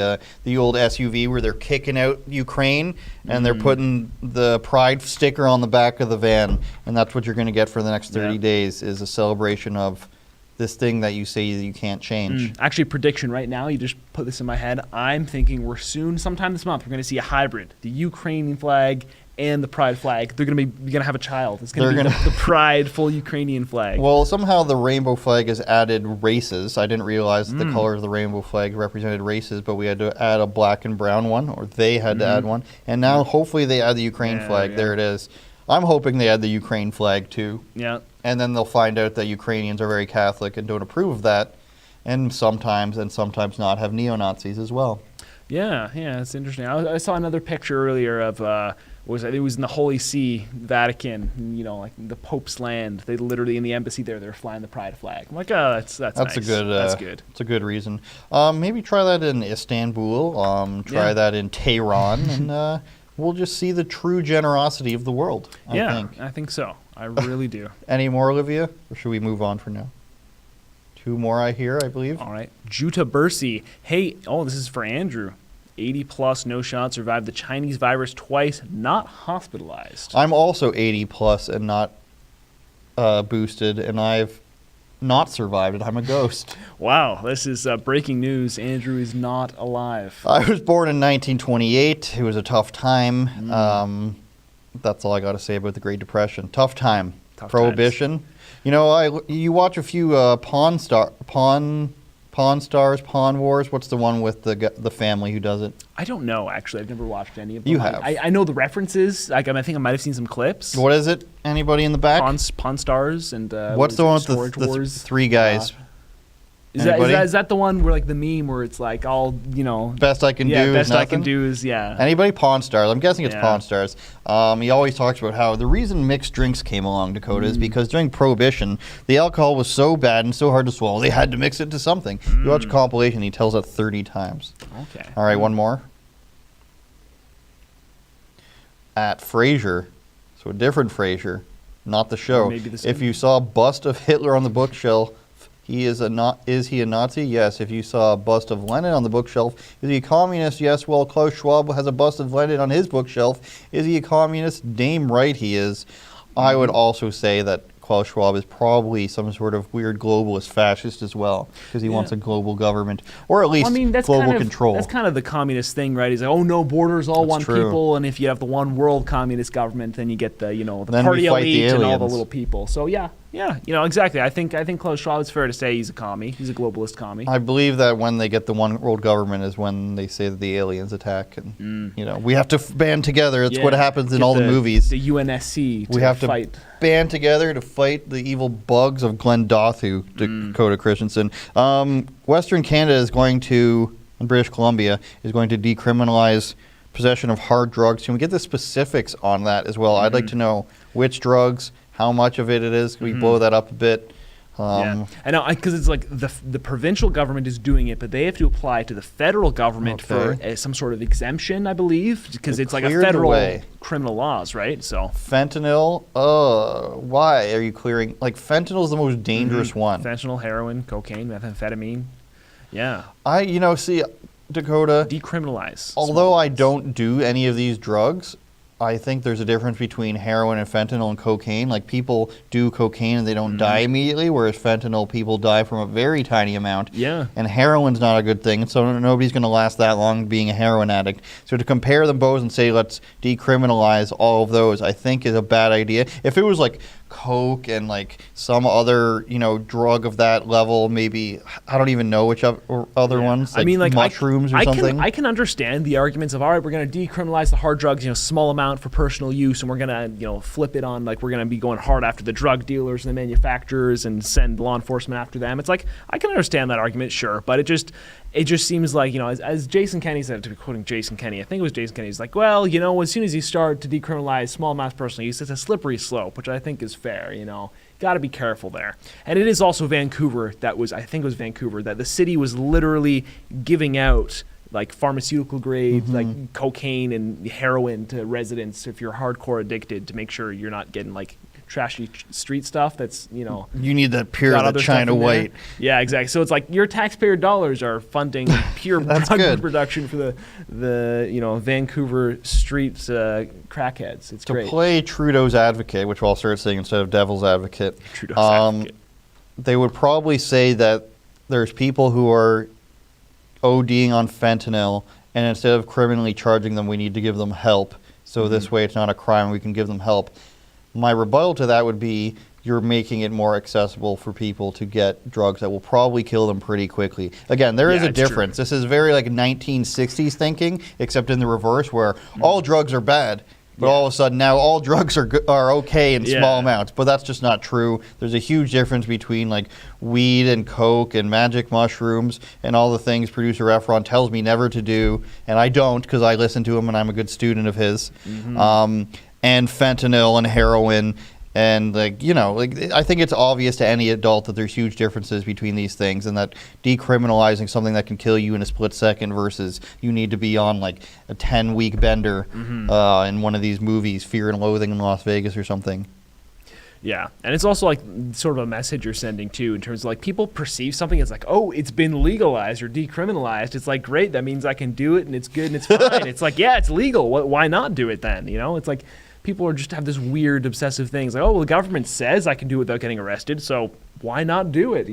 old SUV where they're kicking out Ukraine and they're putting the pride sticker on the back of the van, and that's what you're going to get for the next 30 days is a celebration of this thing that you say that you can't change. Actually, prediction right now, you just put this in my head. I'm thinking we're soon, sometime this month, we're going to see a hybrid. The Ukrainian flag and the pride flag. They're going to have a child. It's going to be the pride full Ukrainian flag. Well, somehow the rainbow flag has added races. I didn't realize that the color of the rainbow flag represented races, but we had to add a black and brown one, or they had to add one. And now hopefully they add the Ukraine flag. yeah. There it is. I'm hoping they add the Ukraine flag too. Yeah. And then they'll find out that Ukrainians are very Catholic and don't approve of that. And sometimes not have neo-Nazis as well. Yeah, it's interesting. I saw another picture earlier of it was in the Holy See, Vatican, like the Pope's land. They literally in the embassy there, they're flying the pride flag. I'm like, oh, that's nice. A good. That's good. It's a good reason. Maybe try that in Istanbul. Try that in Tehran, and we'll just see the true generosity of the world. I think so. I really do. Any more, Olivia, or should we move on for now? 2 more, I hear, I believe. All right. Juta Bursi. Hey, this is for Andrew. 80 plus, no shot, survived the Chinese virus twice, not hospitalized. I'm also 80 plus and not boosted, and I've not survived it. I'm a ghost. Wow, this is breaking news. Andrew is not alive. I was born in 1928. It was a tough time. That's all I got to say about the Great Depression. Tough time. Prohibition. You watch a few Pawn Stars, Pawn Wars. What's the one with the family who does it? I don't know, actually. I've never watched any of them. You have. I know the references. I think I might have seen some clips. What is it? Anybody in the back? Pawn Stars and What's the one with Storage the Wars? 3 guys? Is that the one where like the meme where it's like all Best I can do. Best I nothing? can do is Anybody? Pawn Stars. I'm guessing it's Yeah. Pawn Stars. He always talks about how the reason mixed drinks came along, Dakota, is because during Prohibition, the alcohol was so bad and so hard to swallow, they had to mix it to something. You watch a compilation, he tells that 30 times. Okay. All right, one more. At Frasier, so a different Frasier, not the show. maybe the If same. you saw a bust of Hitler on the bookshelf, is he a Nazi? Yes. If you saw a bust of Lenin on the bookshelf, is he a communist? Yes. Well, Klaus Schwab has a bust of Lenin on his bookshelf. Is he a communist? Damn right he is. I would also say that Klaus Schwab is probably some sort of weird globalist fascist as well, because he wants a global government, or at least global control. That's kind of the communist thing, right? He's like, oh no, borders, all That's one true. people, and if you have the one world communist government, then you get the the Then we party fight the elite and all the aliens. little people. So yeah, exactly. I think Klaus Schwab, it's fair to say he's a commie. He's a globalist commie. I believe that when they get the one world government is when they say that the aliens attack, and we have to band together. That's what happens in Get all the movies. The UNSC. We have to fight. band together to fight the evil bugs of Glenn Dothu, Dakota Christensen. Western Canada is going to, and British Columbia, is going to decriminalize possession of hard drugs. Can we get the specifics on that as well? I'd like to know which drugs how much of it is. Can we blow that up a bit? Yeah, I know, because it's like the provincial government is doing it, but they have to apply to the federal government for some sort of exemption, I believe, because it's like a federal criminal laws, right? So fentanyl, why are you clearing? Like, fentanyl is the most dangerous one. Fentanyl, heroin, cocaine, methamphetamine. Yeah. See, Dakota, Decriminalize. although I don't do any of these drugs, I think there's a difference between heroin and fentanyl and cocaine. Like, people do cocaine and they don't die immediately, whereas fentanyl, people die from a very tiny amount. Yeah. And heroin's not a good thing, so nobody's going to last that long being a heroin addict. So to compare them both and say, let's decriminalize all of those, I think is a bad idea. If it was like coke and like some other, drug of that level, maybe, I don't even know which other ones, like, I mean, like, mushrooms or something. I can understand the arguments of, all right, we're going to decriminalize the hard drugs, small amount for personal use, and we're going to, flip it on, like, we're going to be going hard after the drug dealers and the manufacturers and send law enforcement after them. It's like, I can understand that argument, sure, but it just seems like, as Jason Kenney said, to be quoting Jason Kenney, I think it was Jason Kenney, he's like, well, as soon as you start to decriminalize small amounts of personal use, it's a slippery slope, which I think is fair, Got to be careful there. And it is also Vancouver that the city was literally giving out like pharmaceutical grade, like cocaine and heroin to residents if you're hardcore addicted, to make sure you're not getting like trashy street stuff that's, you need that pure, that China white. Yeah, exactly. So it's like your taxpayer dollars are funding pure drug production for the Vancouver street crackheads. It's great. To play Trudeau's advocate, which I'll start saying instead of devil's advocate, they would probably say that there's people who are ODing on fentanyl, and instead of criminally charging them, we need to give them help. So this way it's not a crime, we can give them help. My rebuttal to that would be, you're making it more accessible for people to get drugs that will probably kill them pretty quickly. Again, there is a difference. This is very like 1960s thinking, except in the reverse, where all drugs are bad, but all of a sudden now all drugs are okay in small amounts. But that's just not true. There's a huge difference between like weed and coke and magic mushrooms and all the things producer Efron tells me never to do, and I don't because I listen to him and I'm a good student of his. And fentanyl and heroin, and I think it's obvious to any adult that there's huge differences between these things, and that decriminalizing something that can kill you in a split second versus you need to be on like a 10-week bender in one of these movies, Fear and Loathing in Las Vegas or something. Yeah, and it's also like sort of a message you're sending too, in terms of like people perceive something as like, oh, it's been legalized or decriminalized. It's like, great, that means I can do it and it's good and it's fine. It's like, yeah, it's legal. Why not do it then? It's like people are just have this weird obsessive things like, oh, well, the government says I can do it without getting arrested, so why not do it?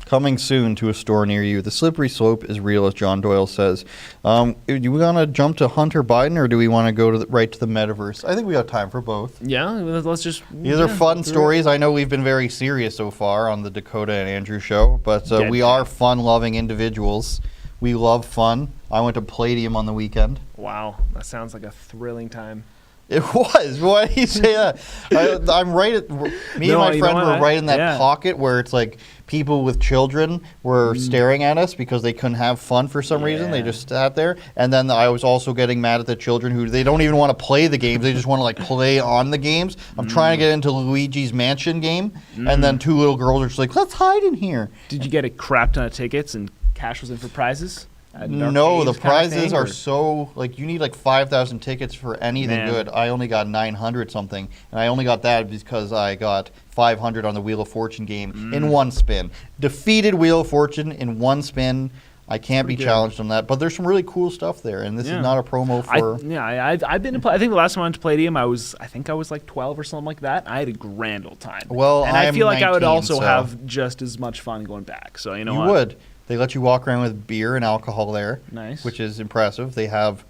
Coming soon to a store near you. The slippery slope is real, as John Doyle says. Do we want to jump to Hunter Biden, or do we want to go right to the metaverse? I think we have time for both. Yeah, let's just. These are fun stories. I know we've been very serious so far on the Dakota and Andrew show, but we are fun-loving individuals. We love fun. I went to Palladium on the weekend. Wow, that sounds like a thrilling time. It was. Why do you say that? I'm right at. Me and my friend were right in that pocket where it's like people with children were staring at us because they couldn't have fun for some reason. They just sat there. And then I was also getting mad at the children who they don't even want to play the games. They just want to like play on the games. I'm trying to get into Luigi's Mansion game, and then two little girls are just like, let's hide in here. Did you get a crap ton of tickets and cash was in for prizes? No, the prizes are so, like, you need like 5,000 tickets for anything good. I only got 900 something, and I only got that because I got 500 on the Wheel of Fortune game in one spin. Defeated Wheel of Fortune in one spin. I can't be challenged on that, but there's some really cool stuff there, and this is not a promo for. I've been. I think the last time I went to Palladium, I think I was like 12 or something like that. I had a grand old time. Well, and I feel like 19, I would also have just as much fun going back. So you would. They let you walk around with beer and alcohol there, nice, which is impressive. They have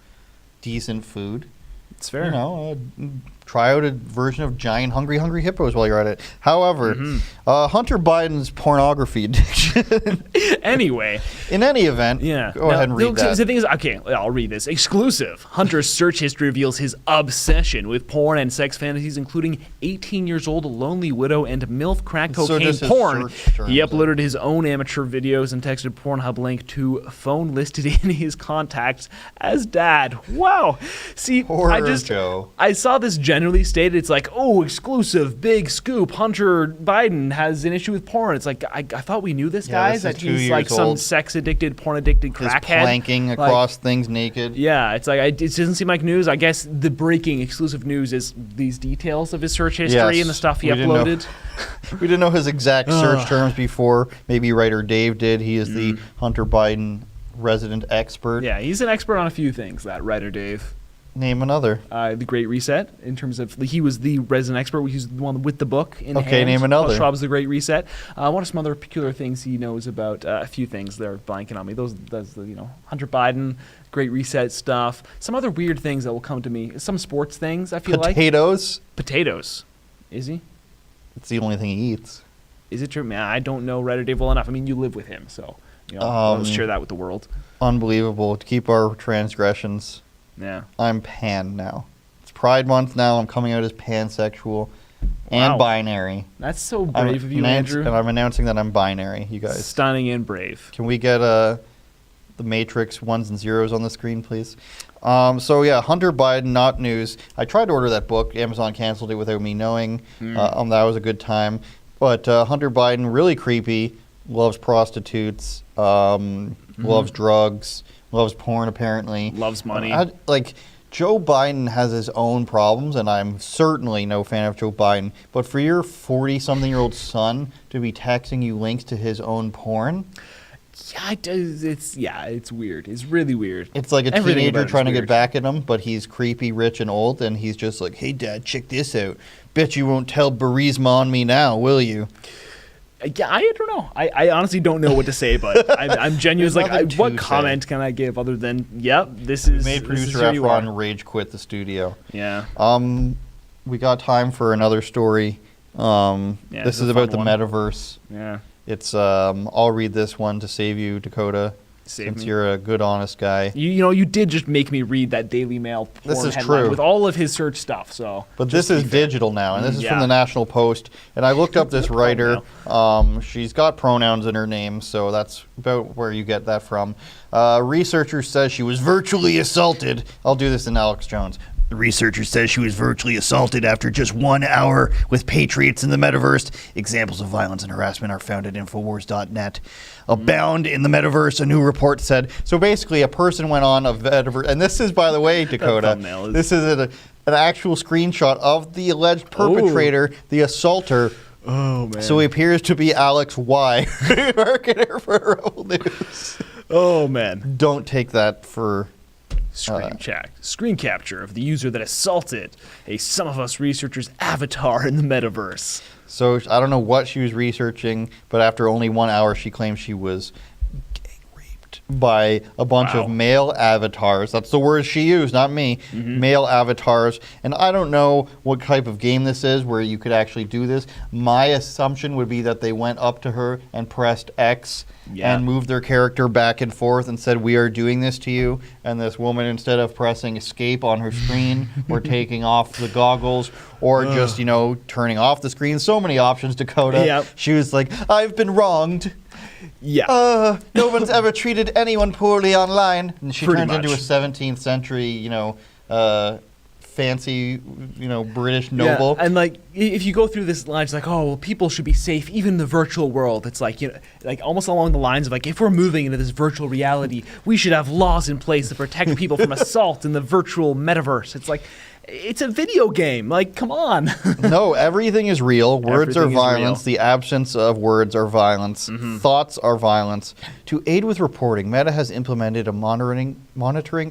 decent food. It's fair. Try out a version of Giant Hungry Hippos while you're at it. However, Hunter Biden's pornography addiction. Anyway. In any event, go ahead and read that. The thing is, okay, I'll read this. Exclusive. Hunter's search history reveals his obsession with porn and sex fantasies, including 18 years old, a lonely widow, and MILF crack cocaine porn. He uploaded his own amateur videos and texted Pornhub link to phone listed in his contacts as dad. Wow. See, Poor Joe. I saw this generally stated. It's like, oh, exclusive, big scoop. Hunter Biden has an issue with porn. It's like, I thought we knew this, Yeah, guys. this is That 2 he's like years some old. sex-addicted, porn-addicted His crackhead. planking Like, across things naked. yeah, it's like, it doesn't seem like news. I guess the breaking exclusive news is these details of his search history and the Yes, stuff he we didn't know. uploaded. We didn't know his exact search terms before. Maybe writer Dave did. He is the Hunter Biden resident expert. Yeah, he's an expert on a few things, that writer Dave. Name another. The Great Reset, in terms of he was the resident expert. He was the one with the book in hand. Okay, name another. Klaus Schwab's The Great Reset. What are some other peculiar things he knows about? A few things they're blanking on me. Those Hunter Biden, Great Reset stuff. Some other weird things that will come to me. Some sports things. I feel like Potatoes. potatoes. Is he? It's the only thing he eats. Is it true? Man, I don't know writer Dave well enough. I mean, you live with him, so I'll share that with the world. Unbelievable. To keep our transgressions. Yeah. I'm pan now. It's Pride Month now. I'm coming out as pansexual and Wow. binary. That's so brave of you, Andrew. And I'm announcing that I'm binary, you guys. Stunning and brave. Can we get the Matrix ones and zeros on the screen, please? So yeah, Hunter Biden, not news. I tried to order that book. Amazon canceled it without me knowing. That was a good time. But Hunter Biden, really creepy. Loves prostitutes. Loves drugs. Loves porn, apparently. Loves money. Joe Biden has his own problems, and I'm certainly no fan of Joe Biden. But for your 40-something-year-old son to be texting you links to his own porn, Yeah, it does. It's weird. It's really weird. it's like a Everything teenager about it's trying to get weird. back at him, but he's creepy, rich, and old, and he's just like, "Hey, Dad, check this out. Bet you won't tell Burisma on me now, will you?" Yeah, I don't know. I honestly don't know what to say, but I'm genuinely There's like, nothing what to comment can I give other than, yep, this is Made this is producer who you are. Efron rage quit the studio. Yeah. We got time for another story. Yeah, This it's is a about fun the one. metaverse. Yeah. It's I'll read this one to save you, Dakota, Save since me. you're a good, honest guy. You did just make me read that Daily Mail This porn is headline true. with all of his search stuff. So, But just this is to be fair. digital now, and this is from Yeah. the National Post. And I looked up this Look writer. up She's got pronouns in her name, so that's about where you get that from. Researcher says she was virtually assaulted. I'll do this in Alex Jones. The researcher says she was virtually assaulted after just 1 hour with patriots in the metaverse. Examples of violence and harassment are found at Infowars.net. Abound in the metaverse, a new report said. So basically, a person went on a metaverse, and this is, by the way, Dakota, thumbnail is- this is an actual screenshot of the alleged perpetrator, the assaulter. Oh man. So he appears to be Alex Y, marketer for Rebel News. oh man. Don't take that for... Screen capture of the user that assaulted a Some of Us researchers avatar in the metaverse. So I don't know what she was researching, but after only 1 hour, she claims she was gang raped by a bunch Wow. of male avatars. That's the word she used, not me. Male avatars. And I don't know what type of game this is where you could actually do this. My assumption would be that they went up to her and pressed X Yeah. and moved their character back and forth and said, "We are doing this to you." And this woman, instead of pressing escape on her screen or taking off the goggles or just, turning off the screen, so many options, Dakota. Yep. She was like, "I've been wronged. Yeah. No one's ever treated anyone poorly online." And she Pretty turns into a much. 17th century, fancy, British noble. Yeah, and if you go through this line, it's like, oh, well, people should be safe, even in the virtual world. It's like, like almost along the lines of like, if we're moving into this virtual reality, we should have laws in place to protect people from assault in the virtual metaverse. It's like, it's a video game. Like, come on. No, everything is real. Words are Everything is violence. real. The absence of words are violence. Thoughts are violence. To aid with reporting, Meta has implemented a monitoring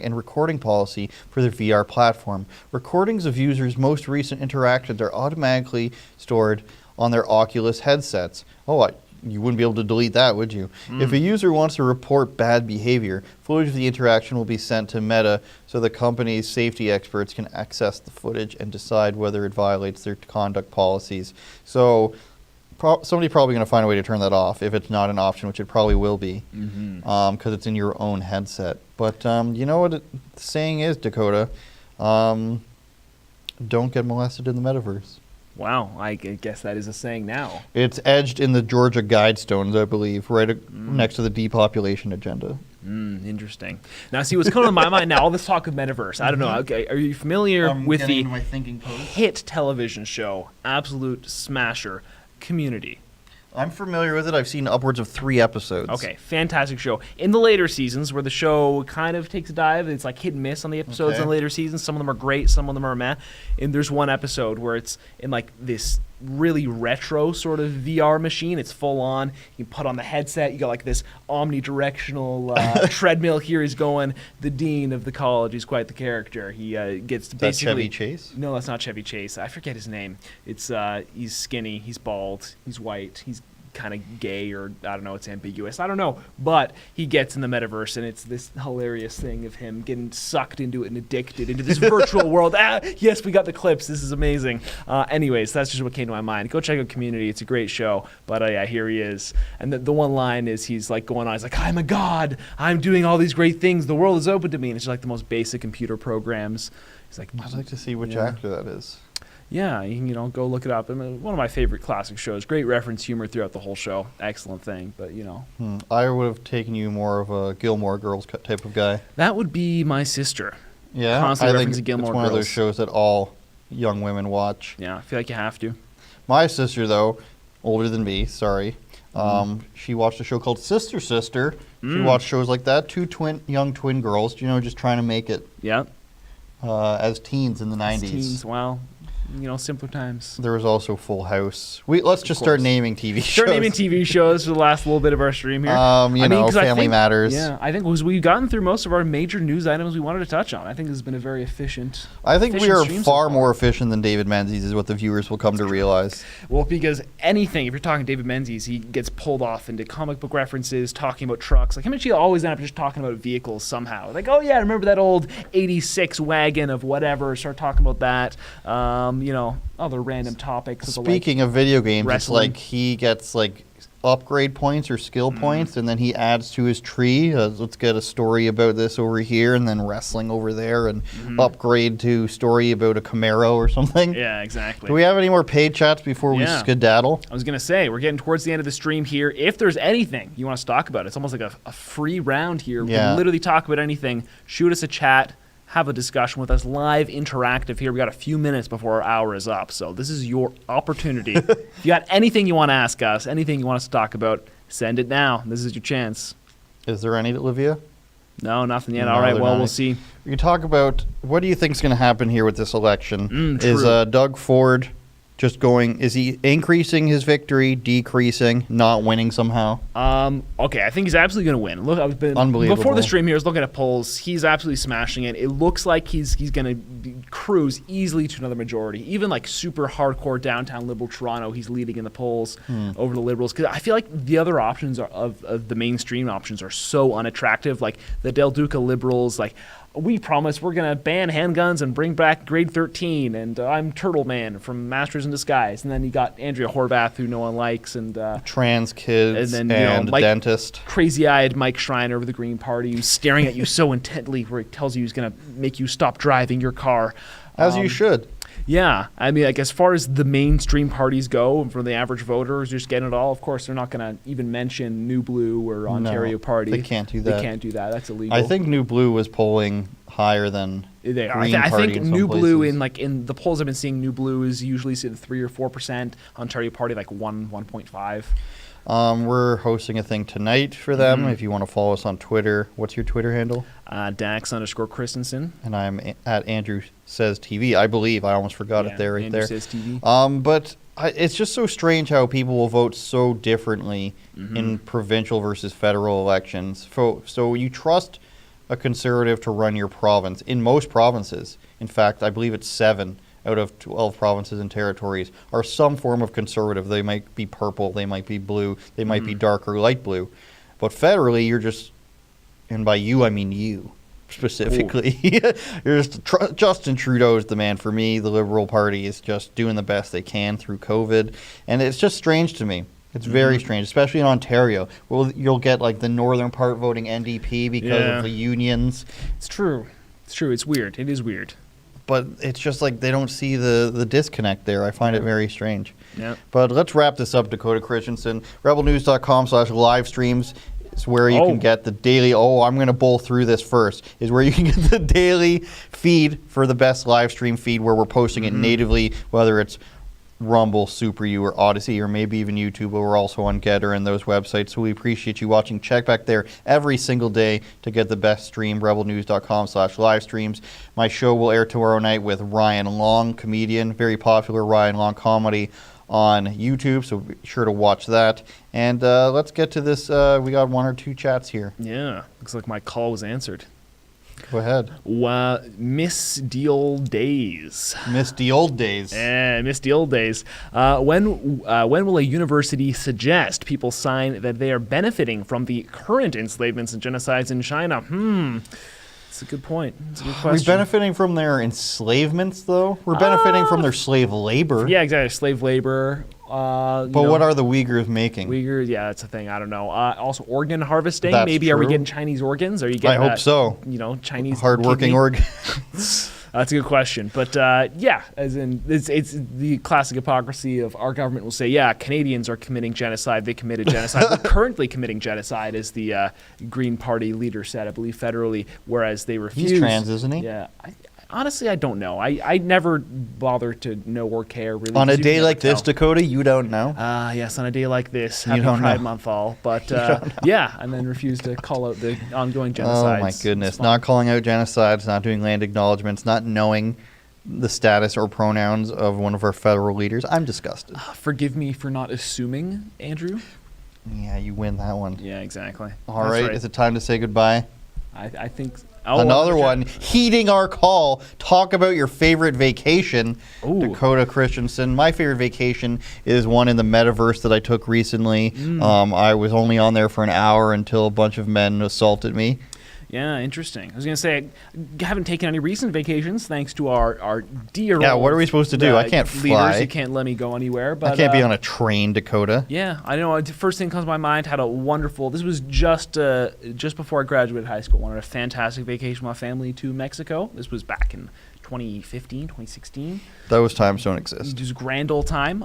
and recording policy for their VR platform. Recordings of users' most recent interactions are automatically stored on their Oculus headsets. You wouldn't be able to delete that, would you? If a user wants to report bad behavior, footage of the interaction will be sent to Meta so the company's safety experts can access the footage and decide whether it violates their conduct policies. So somebody's probably going to find a way to turn that off if it's not an option, which it probably will be, because it's in your own headset. But you know what the saying is, Dakota? Don't get molested in the metaverse. Wow, I guess that is a saying now. It's edged in the Georgia Guidestones, I believe, right next to the depopulation agenda. Interesting. Now, see what's coming to my mind now. All this talk of metaverse. I don't know. Okay, are you familiar with the my thinking pose. hit television show, absolute smasher, Community? I'm familiar with it. I've seen upwards of 3 episodes. Okay, fantastic show. In the later seasons, where the show kind of takes a dive, it's like hit and miss on the episodes in the later seasons. Some of them are great, some of them are meh. And there's one episode where it's in like this really retro sort of VR machine. It's full on. You can put on the headset. You got like this omnidirectional treadmill here. He's going. The dean of the college. He's quite the character. He gets to That's basically. Chevy Chase? No, that's not Chevy Chase. I forget his name. It's he's skinny. He's bald. He's white. He's kind of gay, or I don't know, it's ambiguous. I don't know. But he gets in the metaverse, and it's this hilarious thing of him getting sucked into it and addicted into this virtual world. Yes, we got the clips. This is amazing. Anyways, that's just what came to my mind. Go check out Community. It's a great show. But yeah, here he is. And the one line is he's like going on. He's like, I'm a god. I'm doing all these great things. The world is open to me. And it's just like the most basic computer programs. He's like, I'd like to see which actor that is. yeah, you can, go look it up. I mean, one of my favorite classic shows. Great reference humor throughout the whole show. Excellent thing, but I would have taken you more of a Gilmore Girls type of guy. that would be my sister. Yeah, Constantly I think referencing Gilmore it's one of those Girls. shows that all young women watch. Yeah, I feel like you have to. My sister, though, older than me, sorry, she watched a show called Sister Sister. She watched shows like that. 2 young twin girls, just trying to make it Yeah. as teens in the 90s. Teens, wow. Simpler times. There was also Full House. Let's just start course. naming TV shows. Start naming TV shows for the last little bit of our stream here. 'Cause I Family think- Matters. Yeah, I think we've gotten through most of our major news items we wanted to touch on. I think this has been a very efficient. I think we efficient are stream so far more efficient than David Menzies is what the viewers will come to realize. Well, because anything, if you're talking David Menzies, he gets pulled off into comic book references, talking about trucks. Like him and she always end up just talking about vehicles somehow. Like, oh yeah, remember that old '86 wagon of whatever? Start talking about that. Other random topics. Speaking of video games, wrestling. it's like he gets like upgrade points or skill points, and then he adds to his tree. Let's get a story about this over here, and then wrestling over there, and upgrade to story about a Camaro or something. Yeah, exactly. Do we have any more paid chats before we Yeah. skedaddle? I was going to say, we're getting towards the end of the stream here. If there's anything you want us to talk about, it's almost like a free round here. We Yeah. can literally talk about anything. Shoot us a chat. Have a discussion with us, live, interactive here. We got a few minutes before our hour is up, so this is your opportunity. If you got anything you want to ask us, anything you want us to talk about, send it now. This is your chance. Is there any, Olivia? No, nothing yet. No, All right, they're well, not. we'll see. We can talk about what do you think is going to happen here with this election? Is true. Doug Ford just going? Is he increasing his victory, decreasing, not winning somehow? Okay, I think he's absolutely going to win. Look, Unbelievable. Before the stream here, I was looking at polls. He's absolutely smashing it. It looks like he's going to cruise easily to another majority. Even like super hardcore downtown liberal Toronto, he's leading in the polls over the Liberals. Because I feel like the other options of the mainstream options are so unattractive. Like the Del Duca Liberals, like, we promise we're going to ban handguns and bring back grade 13, and I'm Turtle Man from Masters in Disguise. And then you got Andrea Horvath, who no one likes, and Trans kids And then, a dentist. crazy-eyed Mike Schreiner of the Green Party, who's staring at you so intently where he tells you he's going to make you stop driving your car. As you should. Yeah, I mean, like as far as the mainstream parties go, for the average voter who's just getting it all, of course, they're not going to even mention New Blue or Ontario Party. they can't do that. They can't do that. That's illegal. I think New Blue was polling higher than They are. Green I Party think in some New Blue places. in the polls I've been seeing, New Blue is usually say 3 or 4%. Ontario Party like 1.5. We're hosting a thing tonight for them. If you want to follow us on Twitter, what's your Twitter handle? Dax_Christensen. And I'm at Andrew Says TV. I believe I almost forgot it there, right Andrew there. Says TV. But it's just so strange how people will vote so differently in provincial versus federal elections. So you trust a conservative to run your province in most provinces. In fact, I believe it's 7 out of 12 provinces and territories are some form of conservative. They might be purple, they might be blue, they might be dark or light blue. But federally, you're just, and by you, I mean you specifically. You're just Justin Trudeau is the man for me. The Liberal Party is just doing the best they can through COVID. And it's just strange to me. It's very strange, especially in Ontario. Well, you'll get like the northern part voting NDP because of the unions. It's true. It's true. It's weird. It is weird. But it's just like they don't see the disconnect there. I find it very strange. Yeah. But let's wrap this up, Dakota Christensen. Rebelnews.com/live streams. is where you can get the daily, I'm going to bowl through this first, is where you can get the daily feed for the best live stream feed where we're posting it natively, whether it's Rumble, Super U, or Odyssey, or maybe even YouTube, but we're also on Getter and those websites. So we appreciate you watching. Check back there every single day to get the best stream, rebelnews.com/live streams. My show will air tomorrow night with Ryan Long, comedian, very popular Ryan Long comedy on YouTube, so be sure to watch that. And let's get to this. We got 1 or 2 chats here. Yeah, looks like my call was answered. Go ahead. Miss the old days. Miss the old days. Miss the old days. When will a university suggest people sign that they are benefiting from the current enslavements and genocides in China? That's a good point. It's a good question. Are we benefiting from their enslavements, though? We're benefiting from their slave labor. Yeah, exactly. Slave labor. But what are the Uyghurs making? Uyghurs, yeah, that's a thing. I don't know. Also, organ harvesting. That's Maybe are we true. getting Chinese organs? Are you getting? I hope so. Chinese hardworking kidney? organs. That's a good question. But yeah, as in it's the classic hypocrisy of our government will say, yeah, Canadians are committing genocide. They committed genocide. We're currently committing genocide, as the Green Party leader said, I believe federally, whereas they refuse. He's trans, isn't he? Yeah. Honestly, I don't know. I never bother to know or care, really. On a 'cause you day can like never this, tell. Dakota, you don't know. Yes, on a day like this, You happy don't Pride know. Month all. But yeah, and then refuse to call out the ongoing genocides. Oh my goodness! It's fine. Not calling out genocides, not doing land acknowledgments, not knowing the status or pronouns of one of our federal leaders. I'm disgusted. Forgive me for not assuming, Andrew. Yeah, you win that one. Yeah, exactly. All That's right, is it time to say goodbye? I think. Another one, heeding our call. Talk about your favorite vacation, Ooh. Dakota Christensen. My favorite vacation is one in the metaverse that I took recently. I was only on there for an hour until a bunch of men assaulted me. Yeah, interesting. I was going to say, I haven't taken any recent vacations thanks to our dear Yeah, old, what are we supposed to do? I can't leaders. fly. You can't let me go anywhere. But I can't be on a train, Dakota. Yeah, I know. The first thing that comes to my mind, had a wonderful, this was just before I graduated high school, wanted a fantastic vacation with my family to Mexico. This was back in 2015, 2016. Those times don't exist. It was a grand old time.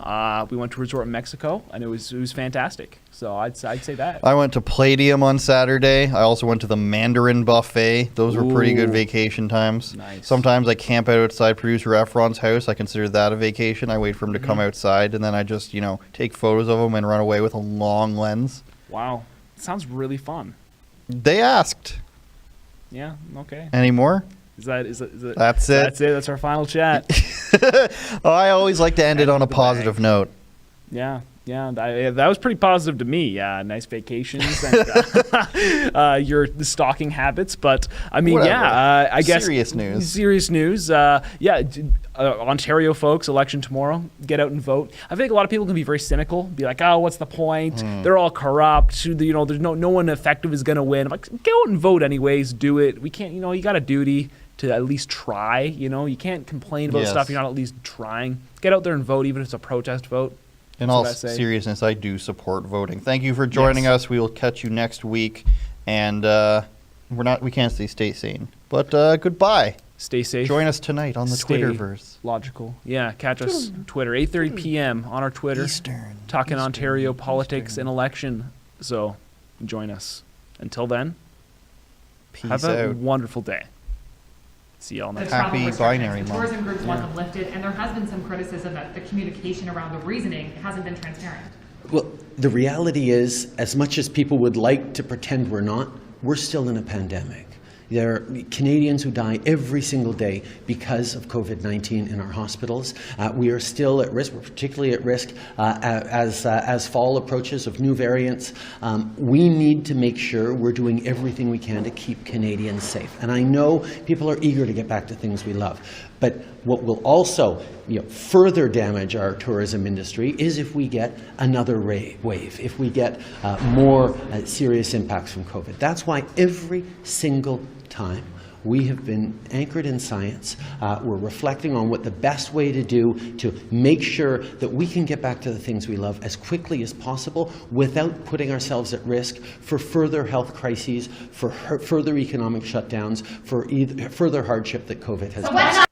We went to a resort in Mexico, and it was fantastic. So I'd say that. I went to Palladium on Saturday. I also went to the Mandarin Buffet. Those were pretty good Ooh. vacation times. Nice. Sometimes I camp out outside producer Efron's house. I consider that a vacation. I wait for him to come outside, and then I just, take photos of him and run away with a long lens. Wow. Sounds really fun. They asked. Yeah, okay. Any more? Is that That's it. That's it. That's our final chat. I always like to end it on a the positive note. Yeah. That was pretty positive to me. Nice vacations and your stalking habits. But I mean, Whatever. I guess Serious news. Serious news. Ontario folks, election tomorrow. Get out and vote. I think a lot of people can be very cynical. Be like, oh, what's the point? They're all corrupt. There's no one effective is gonna win. I'm like, go out and vote anyways. Do it. We can't. You got a duty to at least try. You can't complain about stuff you're not at least trying. Get out there and vote, even if it's a protest vote. In That's all what I say. seriousness, I do support voting. Thank you for joining us. We will catch you next week, and we can't stay sane, but goodbye. Stay safe. Join us tonight on the Stay Twitterverse. Logical. Yeah, catch us Twitter 8:30 p.m. on our Twitter. Talking Ontario politics and election. So join us. Until then, Peace have out. a wonderful day. See y'all next Happy time. binary month. Tourism groups want them lifted, and there has been some criticism that the communication around the reasoning hasn't been transparent. Well, the reality is, as much as people would like to pretend we're not, we're still in a pandemic. There are Canadians who die every single day because of COVID-19 in our hospitals. We are still at risk. We're particularly at risk as fall approaches of new variants. We need to make sure we're doing everything we can to keep Canadians safe. And I know people are eager to get back to things we love. But what will also further damage our tourism industry is if we get another wave, if we get more serious impacts from COVID. That's why every single time we have been anchored in science. We're reflecting on what the best way to do to make sure that we can get back to the things we love as quickly as possible without putting ourselves at risk for further health crises, for further economic shutdowns, for further hardship that COVID has caused.